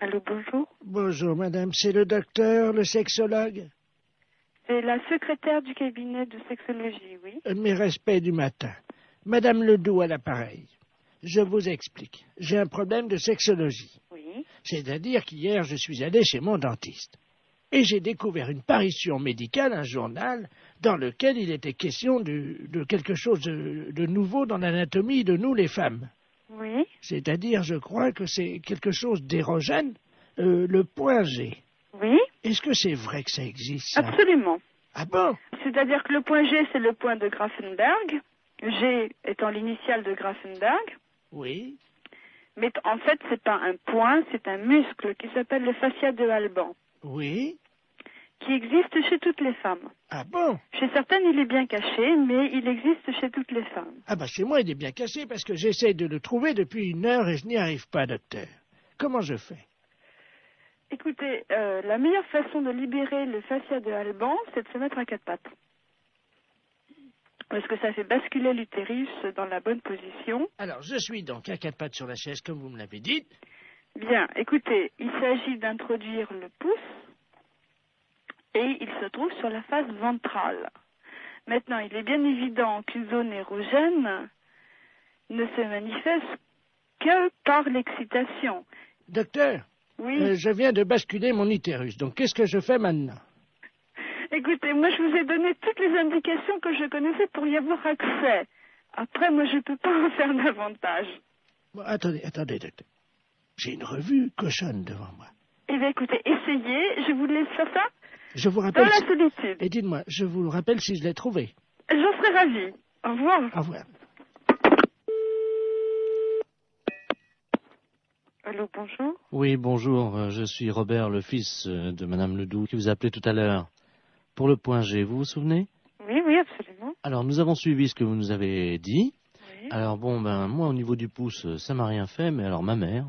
Allô, bonjour. Bonjour, madame. C'est le docteur, le sexologue? C'est la secrétaire du cabinet de sexologie, oui. Mes respects du matin. Madame Ledoux à l'appareil. Je vous explique. J'ai un problème de sexologie. Oui. C'est-à-dire qu'hier, je suis allé chez mon dentiste. Et j'ai découvert une parution médicale, un journal, dans lequel il était question de quelque chose de nouveau dans l'anatomie de nous, les femmes. Oui. C'est-à-dire, je crois que c'est quelque chose d'érogène, le point G. Oui. Est-ce que c'est vrai que ça existe, ça? Absolument. Ah bon? C'est-à-dire que le point G, c'est le point de Grafenberg. G étant l'initiale de Grafenberg. Oui. Mais en fait, c'est pas un point, c'est un muscle qui s'appelle le fascia de Alban. Oui. Qui existe chez toutes les femmes. Ah bon? Chez certaines, il est bien caché, mais il existe chez toutes les femmes. Ah bah chez moi, il est bien caché parce que j'essaie de le trouver depuis 1 heure et je n'y arrive pas, docteur. Comment je fais? Écoutez, la meilleure façon de libérer le fascia de Alban, c'est de se mettre à 4 pattes. Parce que ça fait basculer l'utérus dans la bonne position. Alors, je suis donc à 4 pattes sur la chaise, comme vous me l'avez dit. Bien, écoutez, il s'agit d'introduire le pouce et il se trouve sur la face ventrale. Maintenant, il est bien évident qu'une zone érogène ne se manifeste que par l'excitation. Docteur, oui. Je viens de basculer mon utérus, donc qu'est-ce que je fais maintenant? Écoutez, moi je vous ai donné toutes les indications que je connaissais pour y avoir accès. Après, moi je ne peux pas en faire davantage. Bon, attendez, docteur. J'ai une revue cochonne devant moi. Eh bien écoutez, essayez, je vous laisse faire ça. Je vous rappelle... Dans la solitude. Et dites-moi, je vous le rappelle si je l'ai trouvé. J'en serais ravie. Au revoir. Au revoir. Allô, bonjour. Oui, bonjour, je suis Robert, le fils de Madame Ledoux, qui vous a appelé tout à l'heure pour le point G, vous vous souvenez? Oui, oui, absolument. Alors, nous avons suivi ce que vous nous avez dit. Oui. Alors, bon, ben, moi, au niveau du pouce, ça m'a rien fait, mais alors, ma mère...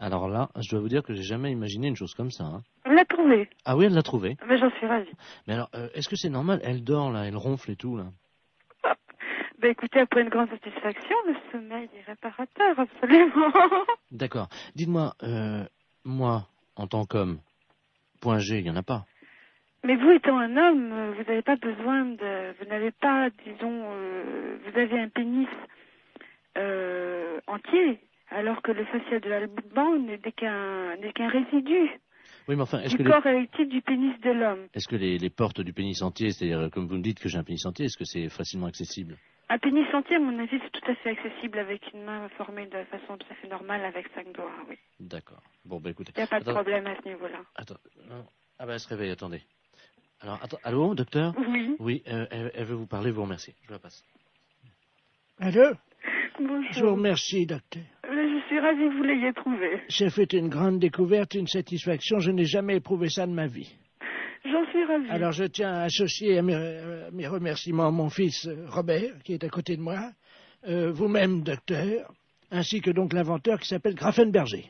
Alors là, je dois vous dire que j'ai jamais imaginé une chose comme ça. Hein. Elle l'a trouvé. Ah oui, elle l'a trouvé. Mais j'en suis ravie. Mais alors, est-ce que c'est normal? Elle dort, là, elle ronfle et tout, là. Ben écoutez, après une grande satisfaction, le sommeil est réparateur, absolument. D'accord. Dites-moi, moi, en tant qu'homme, point G, il n'y en a pas. Mais vous étant un homme, vous n'avez pas besoin de... Vous n'avez pas, disons... vous avez un pénis entier, alors que le facial de l'album n'est qu'un résidu. Oui, mais enfin, est-ce que du corps érectile du pénis de l'homme. Est-ce que les portes du pénis entier, c'est-à-dire, comme vous me dites que j'ai un pénis entier, est-ce que c'est facilement accessible? Un pénis entier, à mon avis, c'est tout à fait accessible avec une main formée de façon tout à fait normale avec 5 doigts, oui. D'accord. Bon, ben écoutez. Il n'y a pas de problème à ce niveau-là. Attends. Ah ben, elle se réveille, attendez. Alors, attends, allô, docteur? Oui. Oui, elle veut vous parler, vous remercie. Je la passe. Allô? Bonjour. Je vous remercie, docteur. Je suis ravie que vous l'ayez trouvé. J'ai fait une grande découverte, une satisfaction. Je n'ai jamais éprouvé ça de ma vie. J'en suis ravie. Alors, je tiens à associer à mes remerciements mon fils Robert, qui est à côté de moi, vous-même, docteur, ainsi que donc l'inventeur qui s'appelle Grafenberger.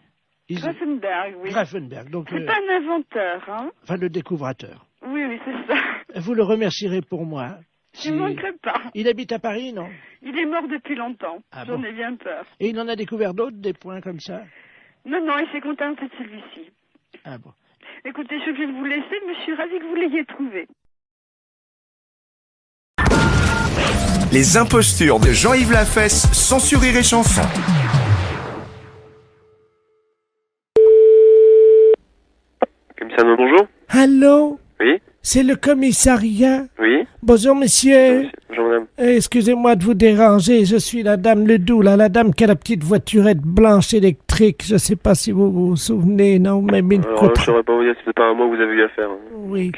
Grafenberg, oui. Grafenberg, donc... C'est pas un inventeur, hein? Enfin, le découvrateur. Oui, oui, c'est ça. Vous le remercierez pour moi. Je ne manquerai pas. Il habite à Paris, non? Il est mort depuis longtemps. Ah J'en bon. ai bien peur. Et il en a découvert d'autres, des points comme ça? Non, non, il s'est contenté de celui-ci. Ah bon. Écoutez, je suis obligée de vous laisser, mais je suis ravie que vous l'ayez trouvé. Les impostures de Jean-Yves Lafesse, sans Rire et Chanson. Commissaire, bonjour. Allô? Oui. C'est le commissariat? Oui. Bonjour, monsieur. Bonjour, madame. Excusez-moi de vous déranger, je suis la dame Ledoux, là, la dame qui a la petite voiturette blanche électrique. Je ne sais pas si vous vous souvenez, non? Mais Alors, je ne saurais pas vous dire si c'est pas à moi que vous avez eu affaire. Oui,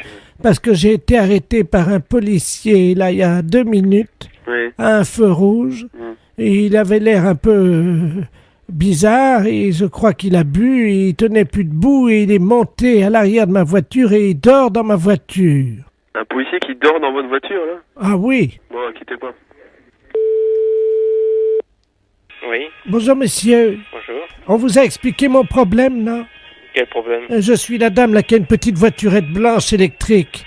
parce que j'ai été arrêté par un policier, là, il y a 2 minutes, Oui. à un feu rouge, et il avait l'air un peu bizarre, et je crois qu'il a bu, et il tenait plus debout, et il est monté à l'arrière de ma voiture, et il dort dans ma voiture. Un policier qui dort dans votre voiture, là? Ah oui. Bon, quittez pas. Oui. Bonjour, monsieur. Bonjour. On vous a expliqué mon problème, non? Quel problème? Je suis la dame là qui a une petite voiturette blanche électrique.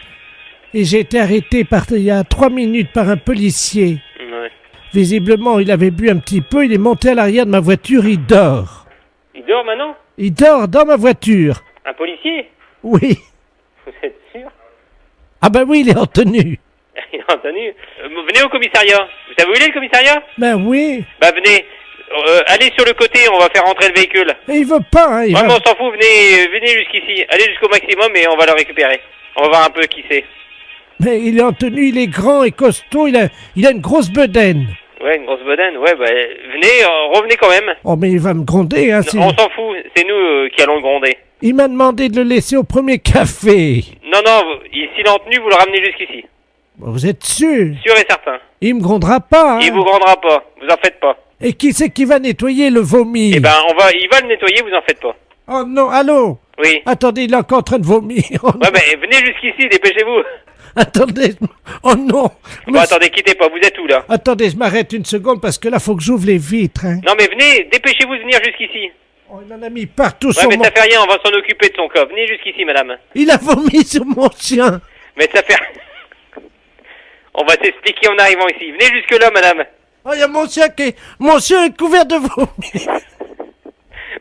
Et j'ai été arrêté il y a 3 minutes par un policier. Ouais. Visiblement, il avait bu un petit peu, il est monté à l'arrière de ma voiture, il dort. Il dort maintenant? Il dort dans ma voiture. Un policier? Oui. Vous êtes sûr? Ah ben oui, il est en tenue. Il est en tenue. Venez au commissariat. Vous savez où il est, le commissariat? Ben oui. Bah, venez. Allez sur le côté, on va faire rentrer le véhicule. Et il veut pas, hein. Vraiment, on s'en fout, venez jusqu'ici. Allez jusqu'au maximum et on va le récupérer. On va voir un peu qui c'est. Mais il est en tenue, il est grand et costaud, il a une grosse bedaine. Ouais, une grosse bedaine. Ouais, bah, venez, revenez quand même. Oh, mais il va me gronder, hein. On s'en fout, c'est nous qui allons le gronder. Il m'a demandé de le laisser au premier café. Non, s'il est en tenue, vous le ramenez jusqu'ici. Vous êtes sûr? Sûr et certain. Il me grondera pas, hein. Il vous grondera pas, vous en faites pas. Et qui c'est qui va nettoyer le vomi? Eh ben, il va le nettoyer, vous en faites pas. Oh non, allô? Oui. Attendez, il est encore en train de vomir. Oh, ouais, ben, venez jusqu'ici, dépêchez-vous. Attendez, oh non. Bon, attendez, quittez pas, vous êtes où, là? Attendez, je m'arrête une seconde parce que là, faut que j'ouvre les vitres, hein. Non, mais venez, dépêchez-vous de venir jusqu'ici. Oh, il en a mis partout ouais, sur mais mon... ça fait rien, on va s'en occuper de son cas. Venez jusqu'ici, madame. Il a vomi sur mon chien. Mais ça fait... On va s'expliquer en arrivant ici. Venez jusque-là, madame. Oh, il y a mon chien Mon chien est couvert de vomi.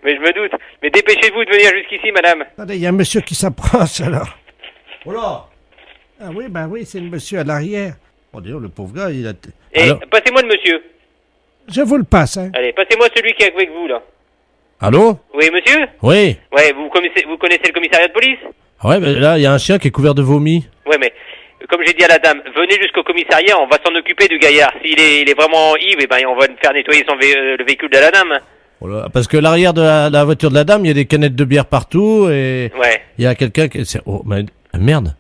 Mais je me doute. Mais dépêchez-vous de venir jusqu'ici, madame. Attendez, il y a un monsieur qui s'approche, alors. Oh là. Ah oui, ben oui, c'est le monsieur à l'arrière. Oh, d'ailleurs, le pauvre gars, il a... Et alors... passez-moi le monsieur. Je vous le passe, hein. Allez, passez-moi celui qui est avec vous, là. Allô? Oui, monsieur? Oui. Ouais, vous connaissez le commissariat de police? Ouais, mais là, il y a un chien qui est couvert de vomi. Ouais, mais comme j'ai dit à la dame, venez jusqu'au commissariat, on va s'en occuper du gaillard. S'il est vraiment ivre, eh ben, on va faire nettoyer le véhicule de la dame. Voilà, parce que l'arrière de la voiture de la dame, il y a des canettes de bière partout et ouais. Il y a quelqu'un qui... Oh, mais, merde.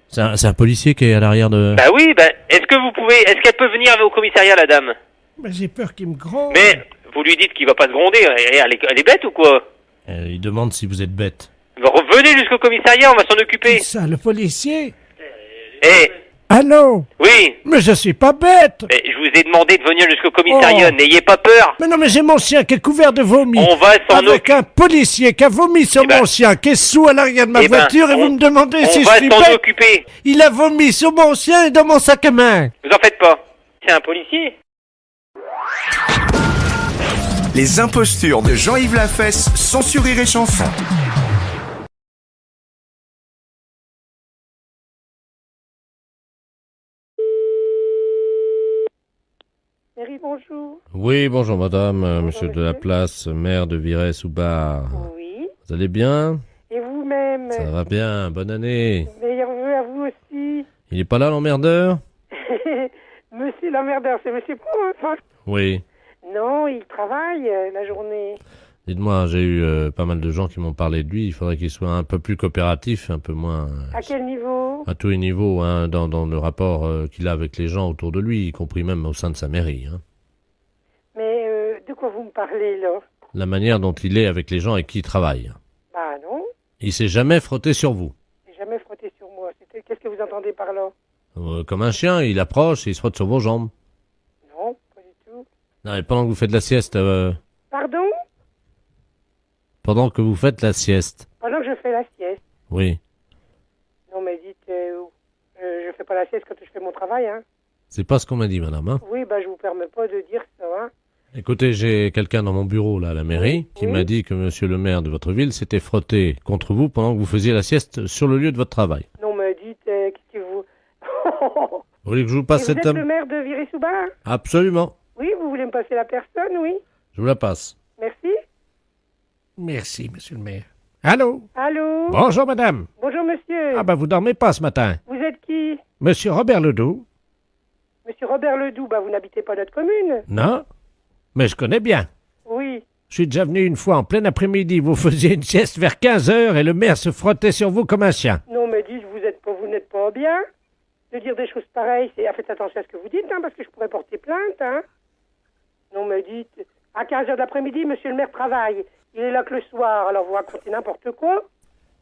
C'est un policier qui est à l'arrière de... Bah oui, est-ce qu'elle peut venir au commissariat, la dame? Bah, j'ai peur qu'il me gronde. Mais Vous lui dites qu'il va pas se gronder. Elle est bête ou quoi? Il demande si vous êtes bête. Revenez jusqu'au commissariat, on va s'en occuper. Ça, le policier? Eh, Allô? oui. Mais je suis pas bête! Je vous ai demandé de venir jusqu'au commissariat, Oh. n'ayez pas peur. Mais non, mais j'ai mon chien qui est couvert de vomi. On va s'en Avec un policier qui a vomi sur mon chien, qui est sous à l'arrière de ma voiture, et vous me demandez si je suis On va s'en bête? occuper. Il a vomi sur mon chien et dans mon sac à main. Vous en faites pas. C'est un policier. Les impostures de Jean-Yves Lafesse sont sur Rire et Chanson. Mairie, bonjour. Oui, bonjour madame, monsieur de la Place, maire de Virey-sous-Bar. Oui. Vous allez bien? Et vous-même? Ça va bien, bonne année. Meilleurs vœux à vous aussi. Il est pas là l'emmerdeur? Monsieur l'emmerdeur, c'est monsieur Pro. Oui. Non, il travaille la journée. Dites-moi, j'ai eu pas mal de gens qui m'ont parlé de lui, il faudrait qu'il soit un peu plus coopératif, un peu moins... À quel niveau? À tous les niveaux, hein, dans le rapport qu'il a avec les gens autour de lui, y compris même au sein de sa mairie. Hein. Mais de quoi vous me parlez, là? La manière dont il est avec les gens avec qui il travaille. Bah non, Il s'est jamais frotté sur vous. j'ai jamais frotté sur moi. Qu'est-ce que vous entendez par là? Comme un chien, il approche et il se frotte sur vos jambes. Non, pas du tout. Non, et pendant que vous faites la sieste... Pardon? Pendant que vous faites la sieste. Pendant que je fais la sieste. Oui. Non, mais dites, je fais pas la sieste quand je fais mon travail, hein. C'est pas ce qu'on m'a dit, madame. Hein. Oui, bah je vous permets pas de dire ça, hein. Écoutez, j'ai quelqu'un dans mon bureau, là, à la mairie, qui m'a dit que monsieur le maire de votre ville s'était frotté contre vous pendant que vous faisiez la sieste sur le lieu de votre travail. Non, mais dites, qu'est-ce que vous... Vous voulez que je vous passe Et cette vous êtes dame? le maire de Virey-sous-Bar? Absolument. Oui, vous voulez me passer la personne, oui. Je vous la passe. Merci. Merci, monsieur le maire. Allô? Allô? Bonjour, madame. Bonjour, monsieur. Ah, bah, vous dormez pas ce matin. Vous êtes qui? Monsieur Robert Ledoux? Monsieur Robert Ledoux, bah vous n'habitez pas notre commune. Non? Mais je connais bien. Oui. Je suis déjà venu une fois en plein après-midi. Vous faisiez une sieste vers 15h et le maire se frottait sur vous comme un chien. Non, mais dites, vous n'êtes pas bien. De dire des choses pareilles, faites attention à ce que vous dites, hein, parce que je pourrais porter plainte, hein. Non, mais dites, à 15h de l'après-midi, monsieur le maire travaille. Il est là que le soir, alors vous racontez n'importe quoi.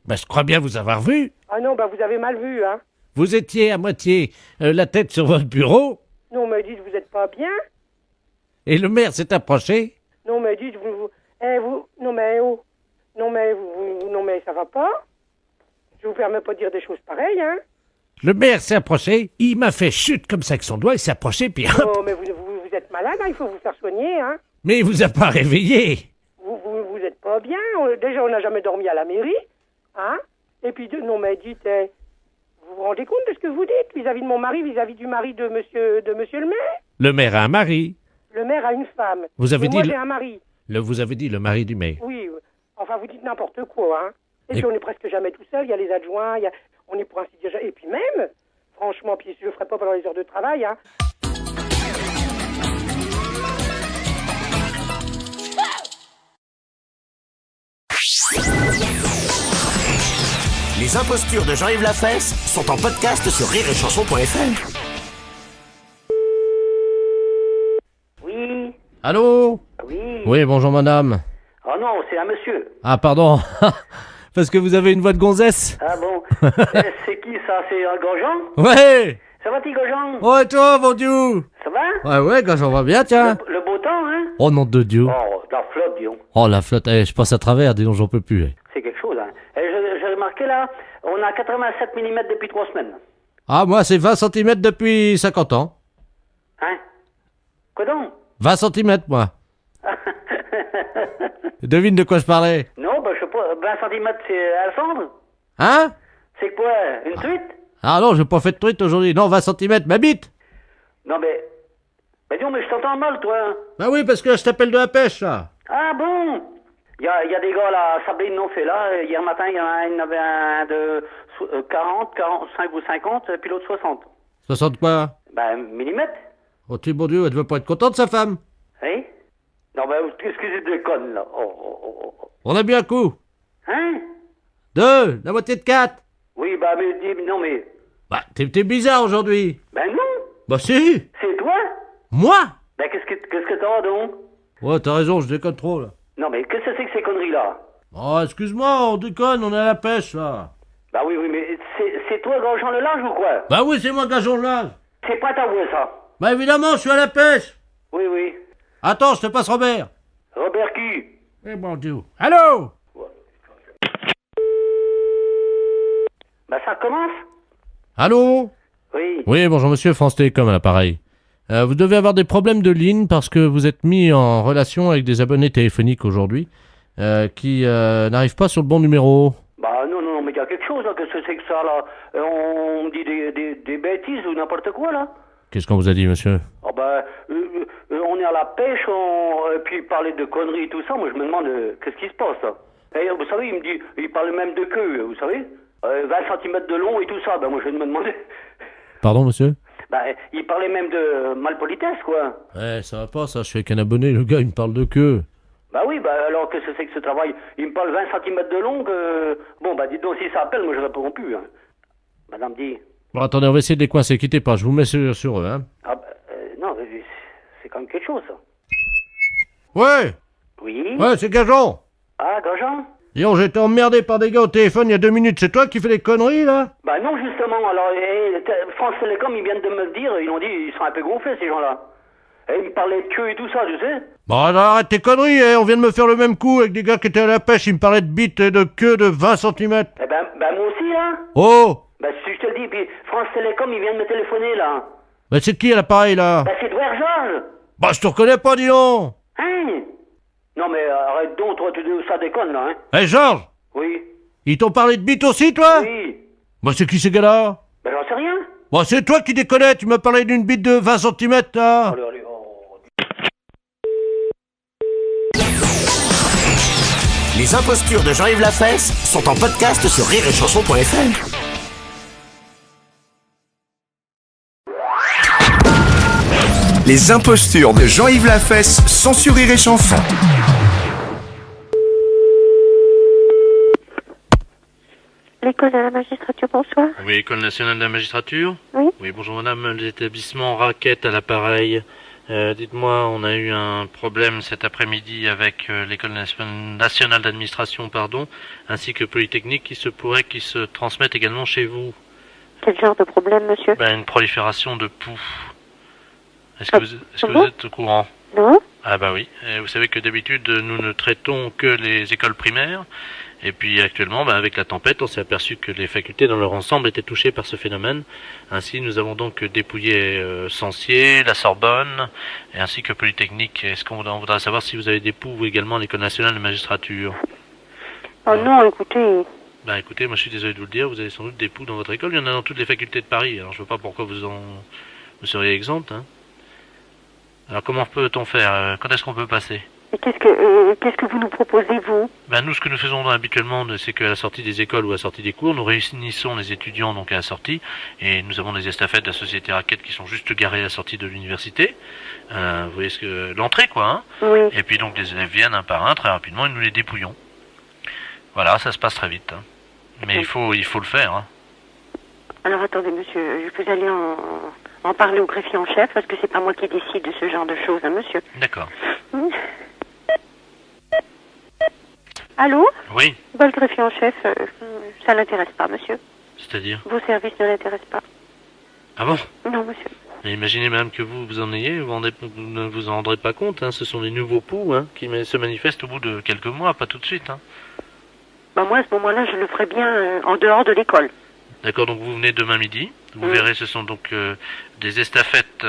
Ben, je crois bien vous avoir vu. Ah non, bah vous avez mal vu, hein. Vous étiez à moitié la tête sur votre bureau Non, mais dites, vous n'êtes pas bien. et le maire s'est approché. Non, mais dites, non, mais oh. Non, mais non, mais ça va pas. Je vous permets pas de dire des choses pareilles, hein. Le maire s'est approché, il m'a fait chute comme ça avec son doigt, il s'est approché, puis hop. Oh, mais vous êtes malade, hein, il faut vous faire soigner, hein. Mais il vous a pas réveillé. Vous êtes pas bien. Déjà, on n'a jamais dormi à la mairie, hein. Et puis, non, mais dites, vous vous rendez compte de ce que vous dites vis-à-vis de mon mari, vis-à-vis du mari de monsieur le maire? Le maire a un mari. Le maire a une femme. Vous avez Et dit moi, le- j'ai un mari. Vous avez dit le mari du maire. Oui, enfin, vous dites n'importe quoi, hein. Et puis, on est presque jamais tout seul, il y a les adjoints, on est pour ainsi dire... Et puis même, franchement, puis je le ferai pas pendant les heures de travail, hein. Les impostures de Jean-Yves Lafesse sont en podcast sur rireetchanson.fr. Oui. Allô? Oui. Oui, bonjour madame. Oh non, c'est un monsieur. Ah, pardon. Parce que vous avez une voix de gonzesse. Ah bon? C'est qui ça? C'est un Grosjean? Ouais. Ça va, petit Grosjean? Oh, et toi, mon Dieu? Ça va? Ouais, quand j'en vois bien, tiens. Le beau temps, hein? Oh, nom de Dieu. Oh, la flotte, disons. Oh, la flotte, je passe à travers, dis donc, j'en peux plus. C'est quelque chose, hein. J'ai remarqué là, on a 87 mm depuis 3 semaines. Ah, moi, c'est 20 cm depuis 50 ans. Hein? Quoi donc? 20 cm, moi. Devine de quoi je parlais. Non, bah je sais pas, 20 cm c'est Alexandre? Hein? C'est quoi? Une truite? Ah non, j'ai pas fait de truite aujourd'hui. Non, 20 cm, ma bite. Non mais... Mais dis, mais je t'entends mal, toi. Bah oui, parce que je t'appelle de la pêche, là. Ah bon? Il y a des gars là, Sabine non fait là. Hier matin, il y en avait un de 40, 45 ou 50, puis l'autre 60. 60 quoi? Ben, millimètres. Oh, tu bon Dieu, elle devait pas être contente, sa femme. Hein? Non, ben, excusez de conne, là. Oh. On a bu un coup. Hein? 2, la moitié de 4. Oui, bah, mais non, mais... Bah, t'es bizarre aujourd'hui. Ben non. Bah si. C'est toi? Moi? Ben, qu'est-ce que t'as, donc? Ouais, t'as raison, je déconne trop, là. Non, mais qu'est-ce que c'est que ces conneries-là? Oh, excuse-moi, on déconne, on est à la pêche, là. Bah oui, mais c'est toi, Grandjean le Large ou quoi? Bah oui, c'est moi, Gageon le Large. C'est pas ta voix, ça. Bah évidemment, je suis à la pêche. Oui, oui. Attends, je te passe Robert. Robert qui? Eh bon Dieu. Allô? Bah ça commence? Allô? Oui. Oui, bonjour monsieur, France Télécom à l'appareil. Vous devez avoir des problèmes de ligne parce que vous êtes mis en relation avec des abonnés téléphoniques aujourd'hui qui n'arrivent pas sur le bon numéro. Bah non, mais il y a quelque chose, là. Qu'est-ce que c'est que ça, là? On me dit des bêtises ou n'importe quoi, là? Qu'est-ce qu'on vous a dit, monsieur? Oh bah, on est à la pêche, et puis parler de conneries et tout ça, moi je me demande qu'est-ce qui se passe, là? Et vous savez, il parle même de queue, vous savez? 20 cm de long et tout ça, bah moi je me demandais... Pardon, monsieur? Bah, il parlait même de malpolitesse, quoi. Ouais, ça va pas, ça, je suis avec un abonné, le gars, il me parle de queue. Bah oui, bah alors qu'est-ce que c'est que ce travail? Il me parle 20 cm de long, Bon, bah dites donc, si ça appelle, moi je réponds plus, hein. Madame dit... Bon, attendez, on va essayer de les coincer, quittez pas, je vous mets sur eux, hein. Ah bah, non, c'est quand même quelque chose, ça. Ouais! Oui? Ouais, c'est Gageon! Ah, Grandjean? Disons, j'ai été emmerdé par des gars au téléphone il y a 2 minutes, c'est toi qui fais des conneries, là? Bah non, justement, alors, France Télécom, ils viennent de me le dire, ils ont dit, ils sont un peu gonflés, ces gens-là. Et ils me parlaient de queue et tout ça, tu sais. Bon, alors arrête tes conneries, on vient de me faire le même coup avec des gars qui étaient à la pêche, ils me parlaient de bites et de queue de 20 cm. Eh ben, moi aussi, là. Oh! Bah, si je te le dis, puis France Télécom, ils viennent de me téléphoner, là. Bah c'est qui à l'appareil, là? Bah, c'est Edouard Georges. Bah je te reconnais pas, dis donc! Hein? Non, mais arrête donc, toi, ça déconne, là, hein. Hé, Georges! Oui. Ils t'ont parlé de bites aussi, toi? Oui. Bah c'est qui ces gars-là? Bah, j'en sais rien. Bah c'est toi qui déconnais, tu m'as parlé d'une bite de 20 cm, là. Allez, Les impostures de Jean-Yves Lafesse sont en podcast sur rireetchanson.fr. Les impostures de Jean-Yves Lafesse sont sur Rire et Chanson. L'école de la magistrature, bonsoir. Oui, École nationale de la magistrature. Oui. Oui, bonjour madame, l'établissement Raquette à l'appareil. Dites-moi, on a eu un problème cet après-midi avec l'École nationale d'administration, ainsi que Polytechnique, qui se pourrait qu'ils se transmettent également chez vous. Quel genre de problème, monsieur? Une prolifération de poux. Est-ce que vous êtes au courant? Non. Ah bah oui. Et vous savez que d'habitude, nous ne traitons que les écoles primaires. Et puis actuellement, avec la tempête, on s'est aperçu que les facultés dans leur ensemble étaient touchées par ce phénomène. Ainsi, nous avons donc dépouillé Censier, la Sorbonne, et ainsi que Polytechnique. Est-ce qu'on voudrait savoir si vous avez des poux également à l'École nationale de magistrature? Oh non, écoutez... Écoutez, moi je suis désolé de vous le dire, vous avez sans doute des poux dans votre école. Il y en a dans toutes les facultés de Paris. Alors je vois pas pourquoi vous seriez exempt, hein. Alors comment peut-on faire? Quand est-ce qu'on peut passer? Et qu'est-ce que vous nous proposez, vous? Nous, ce que nous faisons habituellement, c'est qu'à la sortie des écoles ou à la sortie des cours, nous réunissons les étudiants donc à la sortie, et nous avons des estafettes de la société Raquette qui sont juste garées à la sortie de l'université. Vous voyez l'entrée, quoi, hein. Oui. Et puis donc les élèves viennent un par un très rapidement et nous les dépouillons. Voilà, ça se passe très vite, hein. Mais il faut le faire, hein. Alors attendez, monsieur, vous allez en parler au greffier en chef, parce que c'est pas moi qui décide de ce genre de choses, hein, monsieur. D'accord. Allô? Oui. Le greffier en chef, ça l'intéresse pas, monsieur. C'est-à-dire? Vos services ne l'intéressent pas. Ah bon? Non, monsieur. Mais imaginez même que vous en ayez, vous ne vous en rendrez pas compte, hein. Ce sont des nouveaux poux, hein, qui se manifestent au bout de quelques mois, pas tout de suite, hein. Moi, à ce moment-là, je le ferai bien en dehors de l'école. D'accord, donc vous venez demain midi. Vous verrez, ce sont donc des estafettes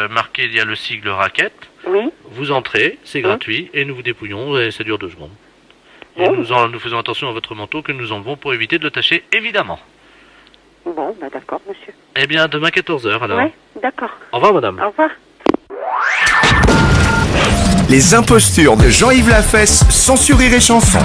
marquées, il y a le sigle Raquette. Oui. Vous entrez, c'est gratuit, et nous vous dépouillons, et ça dure 2 secondes. Et nous faisons attention à votre manteau que nous enlevons pour éviter de le tacher, évidemment. Bon, d'accord, monsieur. Eh bien, demain 14h, alors. Oui, d'accord. Au revoir, madame. Au revoir. Les impostures de Jean-Yves Lafesse sont sur Rire et Chanson.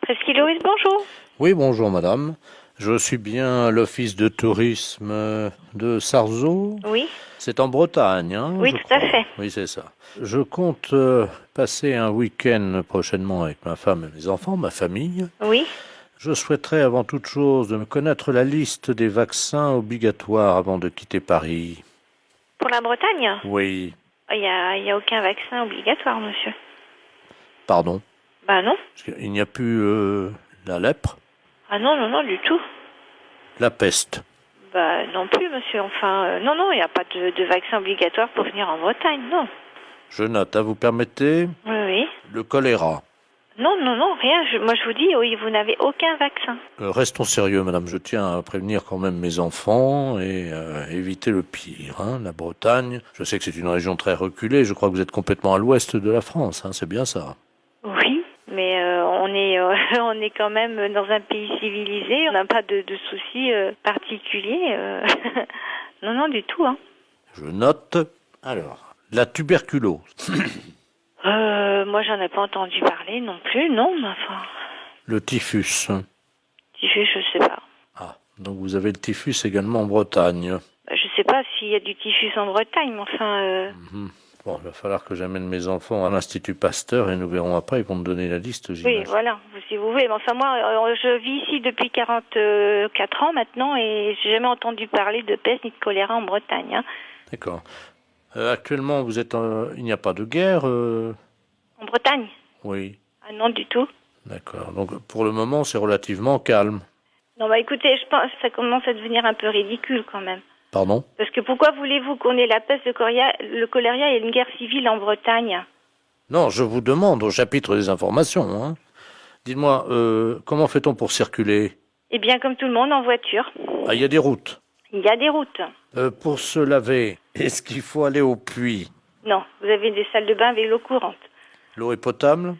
Presqu'île Loïs, bonjour. Oui, bonjour madame. Je suis bien à l'office de tourisme de Sarzeau. Oui. C'est en Bretagne, hein? Oui, tout à fait. Oui, c'est ça. Je compte passer un week-end prochainement avec ma femme et mes enfants, ma famille. Oui. Je souhaiterais avant toute chose de me connaître la liste des vaccins obligatoires avant de quitter Paris. Pour la Bretagne? Oui. Il y a aucun vaccin obligatoire, monsieur. Pardon? Bah non. Parce qu'il n'y a plus la lèpre? Ah non, non, non, du tout. La peste? Bah non plus, monsieur. Enfin, non, non, il n'y a pas de vaccin obligatoire pour venir en Bretagne, non. Je note, vous permettez? Oui, oui. Le choléra? Non, non, non, rien. Moi, je vous dis, oui, vous n'avez aucun vaccin. Restons sérieux, madame. Je tiens à prévenir quand même mes enfants et éviter le pire. Hein. La Bretagne, je sais que c'est une région très reculée. Je crois que vous êtes complètement à l'ouest de la France. Hein. C'est bien ça? Oui, mais on est quand même dans un pays civilisé. On n'a pas de soucis particuliers. Non, non, du tout. Hein. Je note. Alors, la tuberculose. Moi, j'en ai pas entendu parler non plus, non, mais enfin... Le typhus. Typhus, je sais pas. Ah, donc vous avez le typhus également en Bretagne. Je sais pas s'il y a du typhus en Bretagne, mais enfin... Bon, il va falloir que j'amène mes enfants à l'Institut Pasteur et nous verrons après, ils vont me donner la liste, j'imagine. Oui, voilà, si vous voulez. Mais enfin, moi, je vis ici depuis 44 ans maintenant et j'ai jamais entendu parler de peste ni de choléra en Bretagne. Hein. D'accord. Actuellement, vous êtes il n'y a pas de guerre En Bretagne? Oui. Ah non, du tout. D'accord. Donc, pour le moment, c'est relativement calme. Non, bah écoutez, je pense que ça commence à devenir un peu ridicule quand même. Pardon? Parce que pourquoi voulez-vous qu'on ait la peste, le choléra et une guerre civile en Bretagne? Non, je vous demande au chapitre des informations. Hein. Dites-moi, comment fait-on pour circuler? Eh bien, comme tout le monde, en voiture. Ah, il y a des routes? Il y a des routes. Pour se laver, est-ce qu'il faut aller au puits? Non, vous avez des salles de bain avec l'eau courante. L'eau est potable?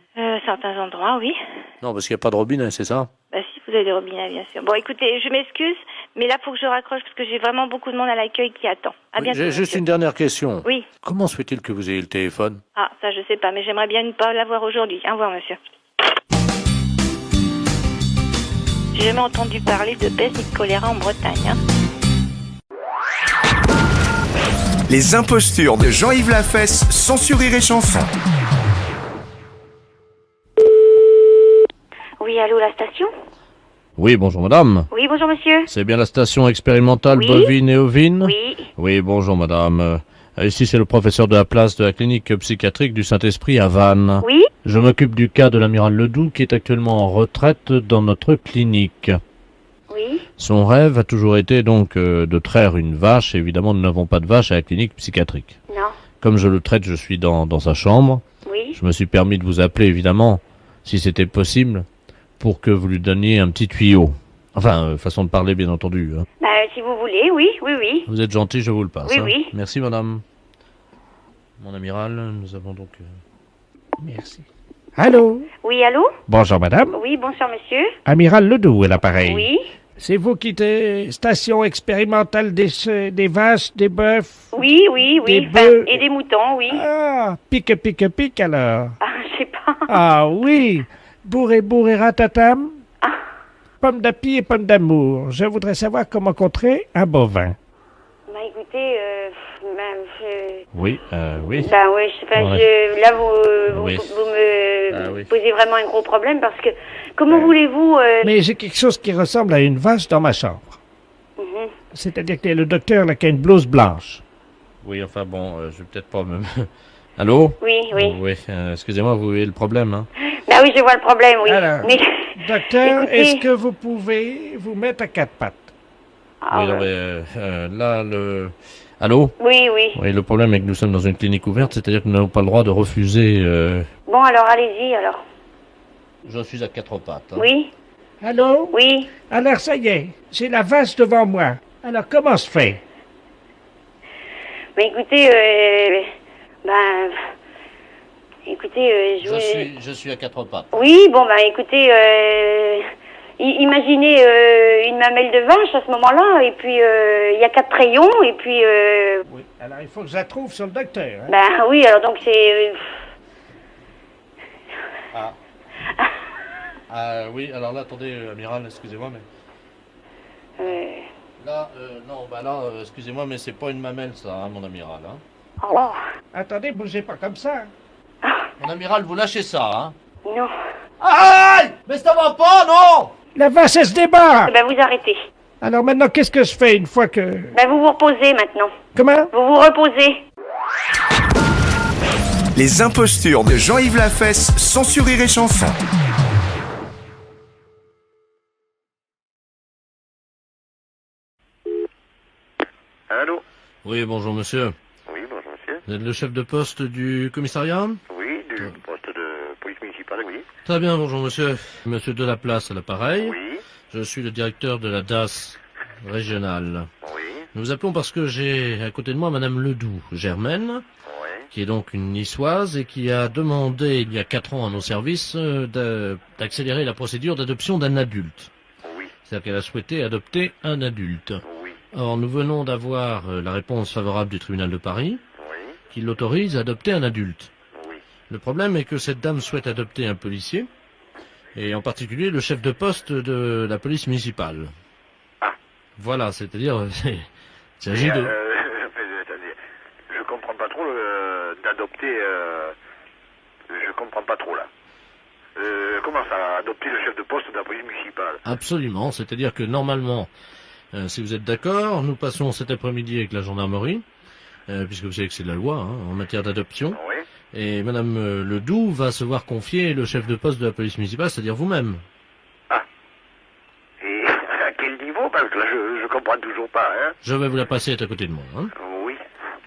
Certains endroits, oui. Non, parce qu'il n'y a pas de robinet, c'est ça? Bah si, vous avez des robinets, bien sûr. Bon, écoutez, je m'excuse, mais là, il faut que je raccroche parce que j'ai vraiment beaucoup de monde à l'accueil qui attend. À bientôt. J'ai juste une dernière question. Oui. Comment se fait-il que vous ayez le téléphone? Ah, ça, je sais pas, mais j'aimerais bien ne pas l'avoir aujourd'hui. Au revoir, monsieur. J'ai jamais entendu parler de peste ni de choléra en Bretagne, hein. Les impostures de Jean-Yves Lafesse, sans Rire et Chanson. Oui, allô, la station? Oui, bonjour madame. Oui, bonjour monsieur. C'est bien la station expérimentale Oui. bovine et ovine? Oui. Oui, bonjour madame. Ici c'est le professeur de la place de la clinique psychiatrique du Saint-Esprit à Vannes. Oui. Je m'occupe du cas de l'amiral Ledoux qui est actuellement en retraite dans notre clinique. Oui. Son rêve a toujours été donc de traire une vache. Évidemment, nous n'avons pas de vache à la clinique psychiatrique. Non. Comme je le traite, je suis dans sa chambre. Oui. Je me suis permis de vous appeler, évidemment, si c'était possible, pour que vous lui donniez un petit tuyau. Enfin, façon de parler, bien entendu. Hein. Bah, si vous voulez, oui, oui, oui. Vous êtes gentil, je vous le passe. Oui, hein. oui. Merci, madame. Mon amiral, nous avons donc... Merci. Allô? Oui, allô? Bonjour, madame. Oui, bonsoir, monsieur. Amiral Ledoux est l'appareil. Oui. C'est vous qui êtes station expérimentale des vaches, des bœufs? Oui, oui, oui. Des bœufs. Et des moutons, oui. Ah, pique alors. Ah, je sais pas. Ah oui, bourré ratatam. Pomme d'api et pomme d'amour. Je voudrais savoir comment contrer un bovin. Bah, écoutez, Oui, oui. Bah, oui, je sais pas, Ouais. là, vous Oui. me posez vraiment un gros problème parce que, comment voulez-vous... Mais j'ai quelque chose qui ressemble à une vache dans ma chambre. Mhm. C'est-à-dire que le docteur là, qui a une blouse blanche. Oui, enfin bon, je vais peut-être pas me... Allô? Oui, oui. Oui, excusez-moi, vous voyez le problème, hein? Bah oui, je vois le problème, oui. Alors, Mais... Docteur, Écoutez- est-ce que vous pouvez vous mettre à quatre pattes? Ah, Oui, non, ouais. mais, là, le... Allô? Oui, oui. Oui, le problème est que nous sommes dans une clinique ouverte, c'est-à-dire que nous n'avons pas le droit de refuser... Bon, alors, allez-y, alors. Je suis à quatre pattes. hein. Oui. Allô? Oui. Alors, ça y est, j'ai la vache devant moi. Alors, comment se fait? Mais écoutez, écoutez, Je suis à quatre pattes. Oui, bon, écoutez, imaginez une mamelle de vache à ce moment-là, et puis il y a 4 rayons, et puis... Oui, alors il faut que je la trouve sur le docteur. Hein? Ben oui, alors donc c'est... Oui, alors là, attendez, amiral, excusez-moi, mais... Là, non, bah là, excusez-moi, mais c'est pas une mamelle, ça, hein, mon amiral, hein. Oh. Attendez, bougez pas comme ça. Mon amiral, vous lâchez ça, hein. Non. Aïe! Mais ça va pas, non! La vache, elle se débat. Eh ben, vous arrêtez. Alors maintenant, qu'est-ce que je fais une fois que... Ben, vous vous reposez maintenant. Comment? Vous vous reposez. Les impostures de Jean-Yves Lafesse, sans sur Rire et Chanson. Allô? Oui, bonjour monsieur. Oui, bonjour monsieur. Vous êtes le chef de poste du commissariat? Oui, du poste de police municipale, oui. Très bien, bonjour monsieur. Monsieur Delaplace à l'appareil. Oui. Je suis le directeur de la DAS régionale. Oui. Nous vous appelons parce que j'ai à côté de moi madame Ledoux, Germaine, qui est donc une niçoise et qui a demandé il y a 4 ans à nos services d'accélérer la procédure d'adoption d'un adulte. Oui. C'est-à-dire qu'elle a souhaité adopter un adulte. Oui. Or, nous venons d'avoir la réponse favorable du tribunal de Paris, qui l'autorise à adopter un adulte. Oui. Le problème est que cette dame souhaite adopter un policier, et en particulier le chef de poste de la police municipale. Ah. Voilà, c'est-à-dire, il s'agit de... Attendez, je comprends pas trop d'adopter... je comprends pas trop là. Comment ça, adopter le chef de poste de la police municipale? Absolument, c'est-à-dire que normalement, si vous êtes d'accord, nous passons cet après-midi avec la gendarmerie, puisque vous savez que c'est de la loi en matière d'adoption. Oui. Et madame Ledoux va se voir confier le chef de poste de la police municipale, c'est-à-dire vous-même. Ah. Et à quel niveau? Parce que là, je comprends toujours pas, hein. Je vais vous la passer à côté de moi. Oui.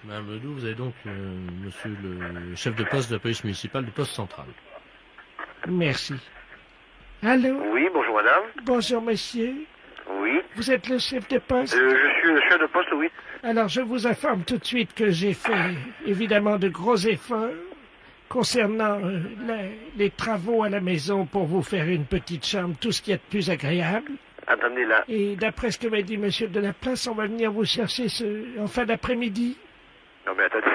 Madame Ledoux, vous avez donc monsieur le chef de poste de la police municipale du poste central. Merci. Allô? Oui, bonjour madame. Bonjour monsieur. Oui. Vous êtes le chef de poste? Je suis le chef de poste, oui. Alors je vous informe tout de suite que j'ai fait évidemment de gros efforts concernant les travaux à la maison pour vous faire une petite chambre, tout ce qui est de plus agréable. Attendez là. Et d'après ce que m'a dit monsieur de la place, on va venir vous chercher en fin d'après-midi. Non mais attendez.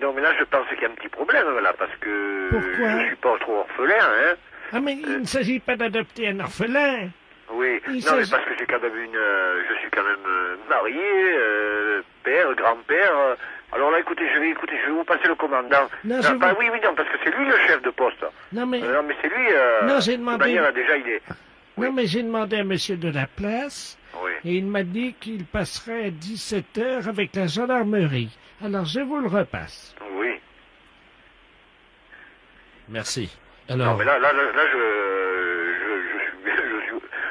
Non mais là je pense qu'il y a un petit problème là parce que Pourquoi? je suis pas trop orphelin, hein. Ah mais il ne s'agit pas d'adopter un orphelin. Oui, non mais parce que j'ai quand même je suis quand même marié, père, grand-père. Alors là écoutez, je vais vous passer le commandant. Non, oui, non, parce que c'est lui le chef de poste. Non mais c'est lui. Non, j'ai demandé. De manière, là, déjà il est. Non mais j'ai demandé à monsieur de la place. Oui. Et il m'a dit qu'il passerait à 17h avec la gendarmerie. Alors je vous le repasse. Oui. Merci. Alors... Non mais là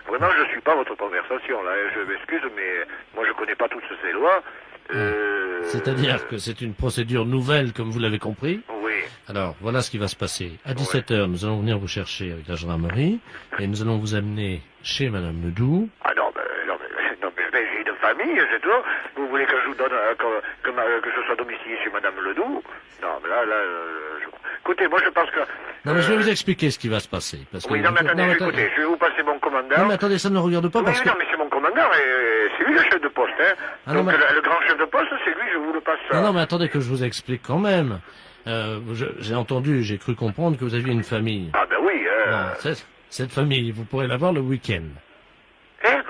vraiment je suis pas votre conversation là. Je m'excuse mais moi je connais pas toutes ces lois. C'est-à-dire que c'est une procédure nouvelle comme vous l'avez compris. Oui. Alors voilà ce qui va se passer. À 17h nous allons venir vous chercher avec la gendarmerie et nous allons vous amener chez madame Ledoux. Ah non mais j'ai une famille, c'est tout. Vous voulez que je vous donne que je sois domicilié chez madame Ledoux? Non mais là écoutez, moi je pense que... Non mais je vais vous expliquer ce qui va se passer. Parce que oui, non mais attendez, écoutez, je vais vous passer mon commandant. Non mais attendez, ça ne regarde pas parce que... Non mais c'est mon commandant, c'est lui le chef de poste, hein. Ah, donc non, mais... le grand chef de poste, c'est lui, je vous le passe. Non mais attendez que je vous explique quand même. J'ai entendu, j'ai cru comprendre que vous aviez une famille. Ah ben oui, Non, cette famille, vous pourrez l'avoir le week-end. Hein?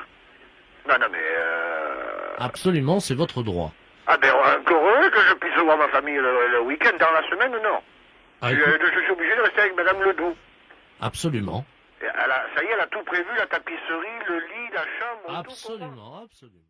Non mais... Absolument, c'est votre droit. Ah ben encore heureux que je puisse voir ma famille le week-end, dans la semaine, non. Ah, je suis obligé de rester avec madame Ledoux. Absolument. Ça y est, elle a tout prévu, la tapisserie, le lit, la chambre... Absolument, absolument.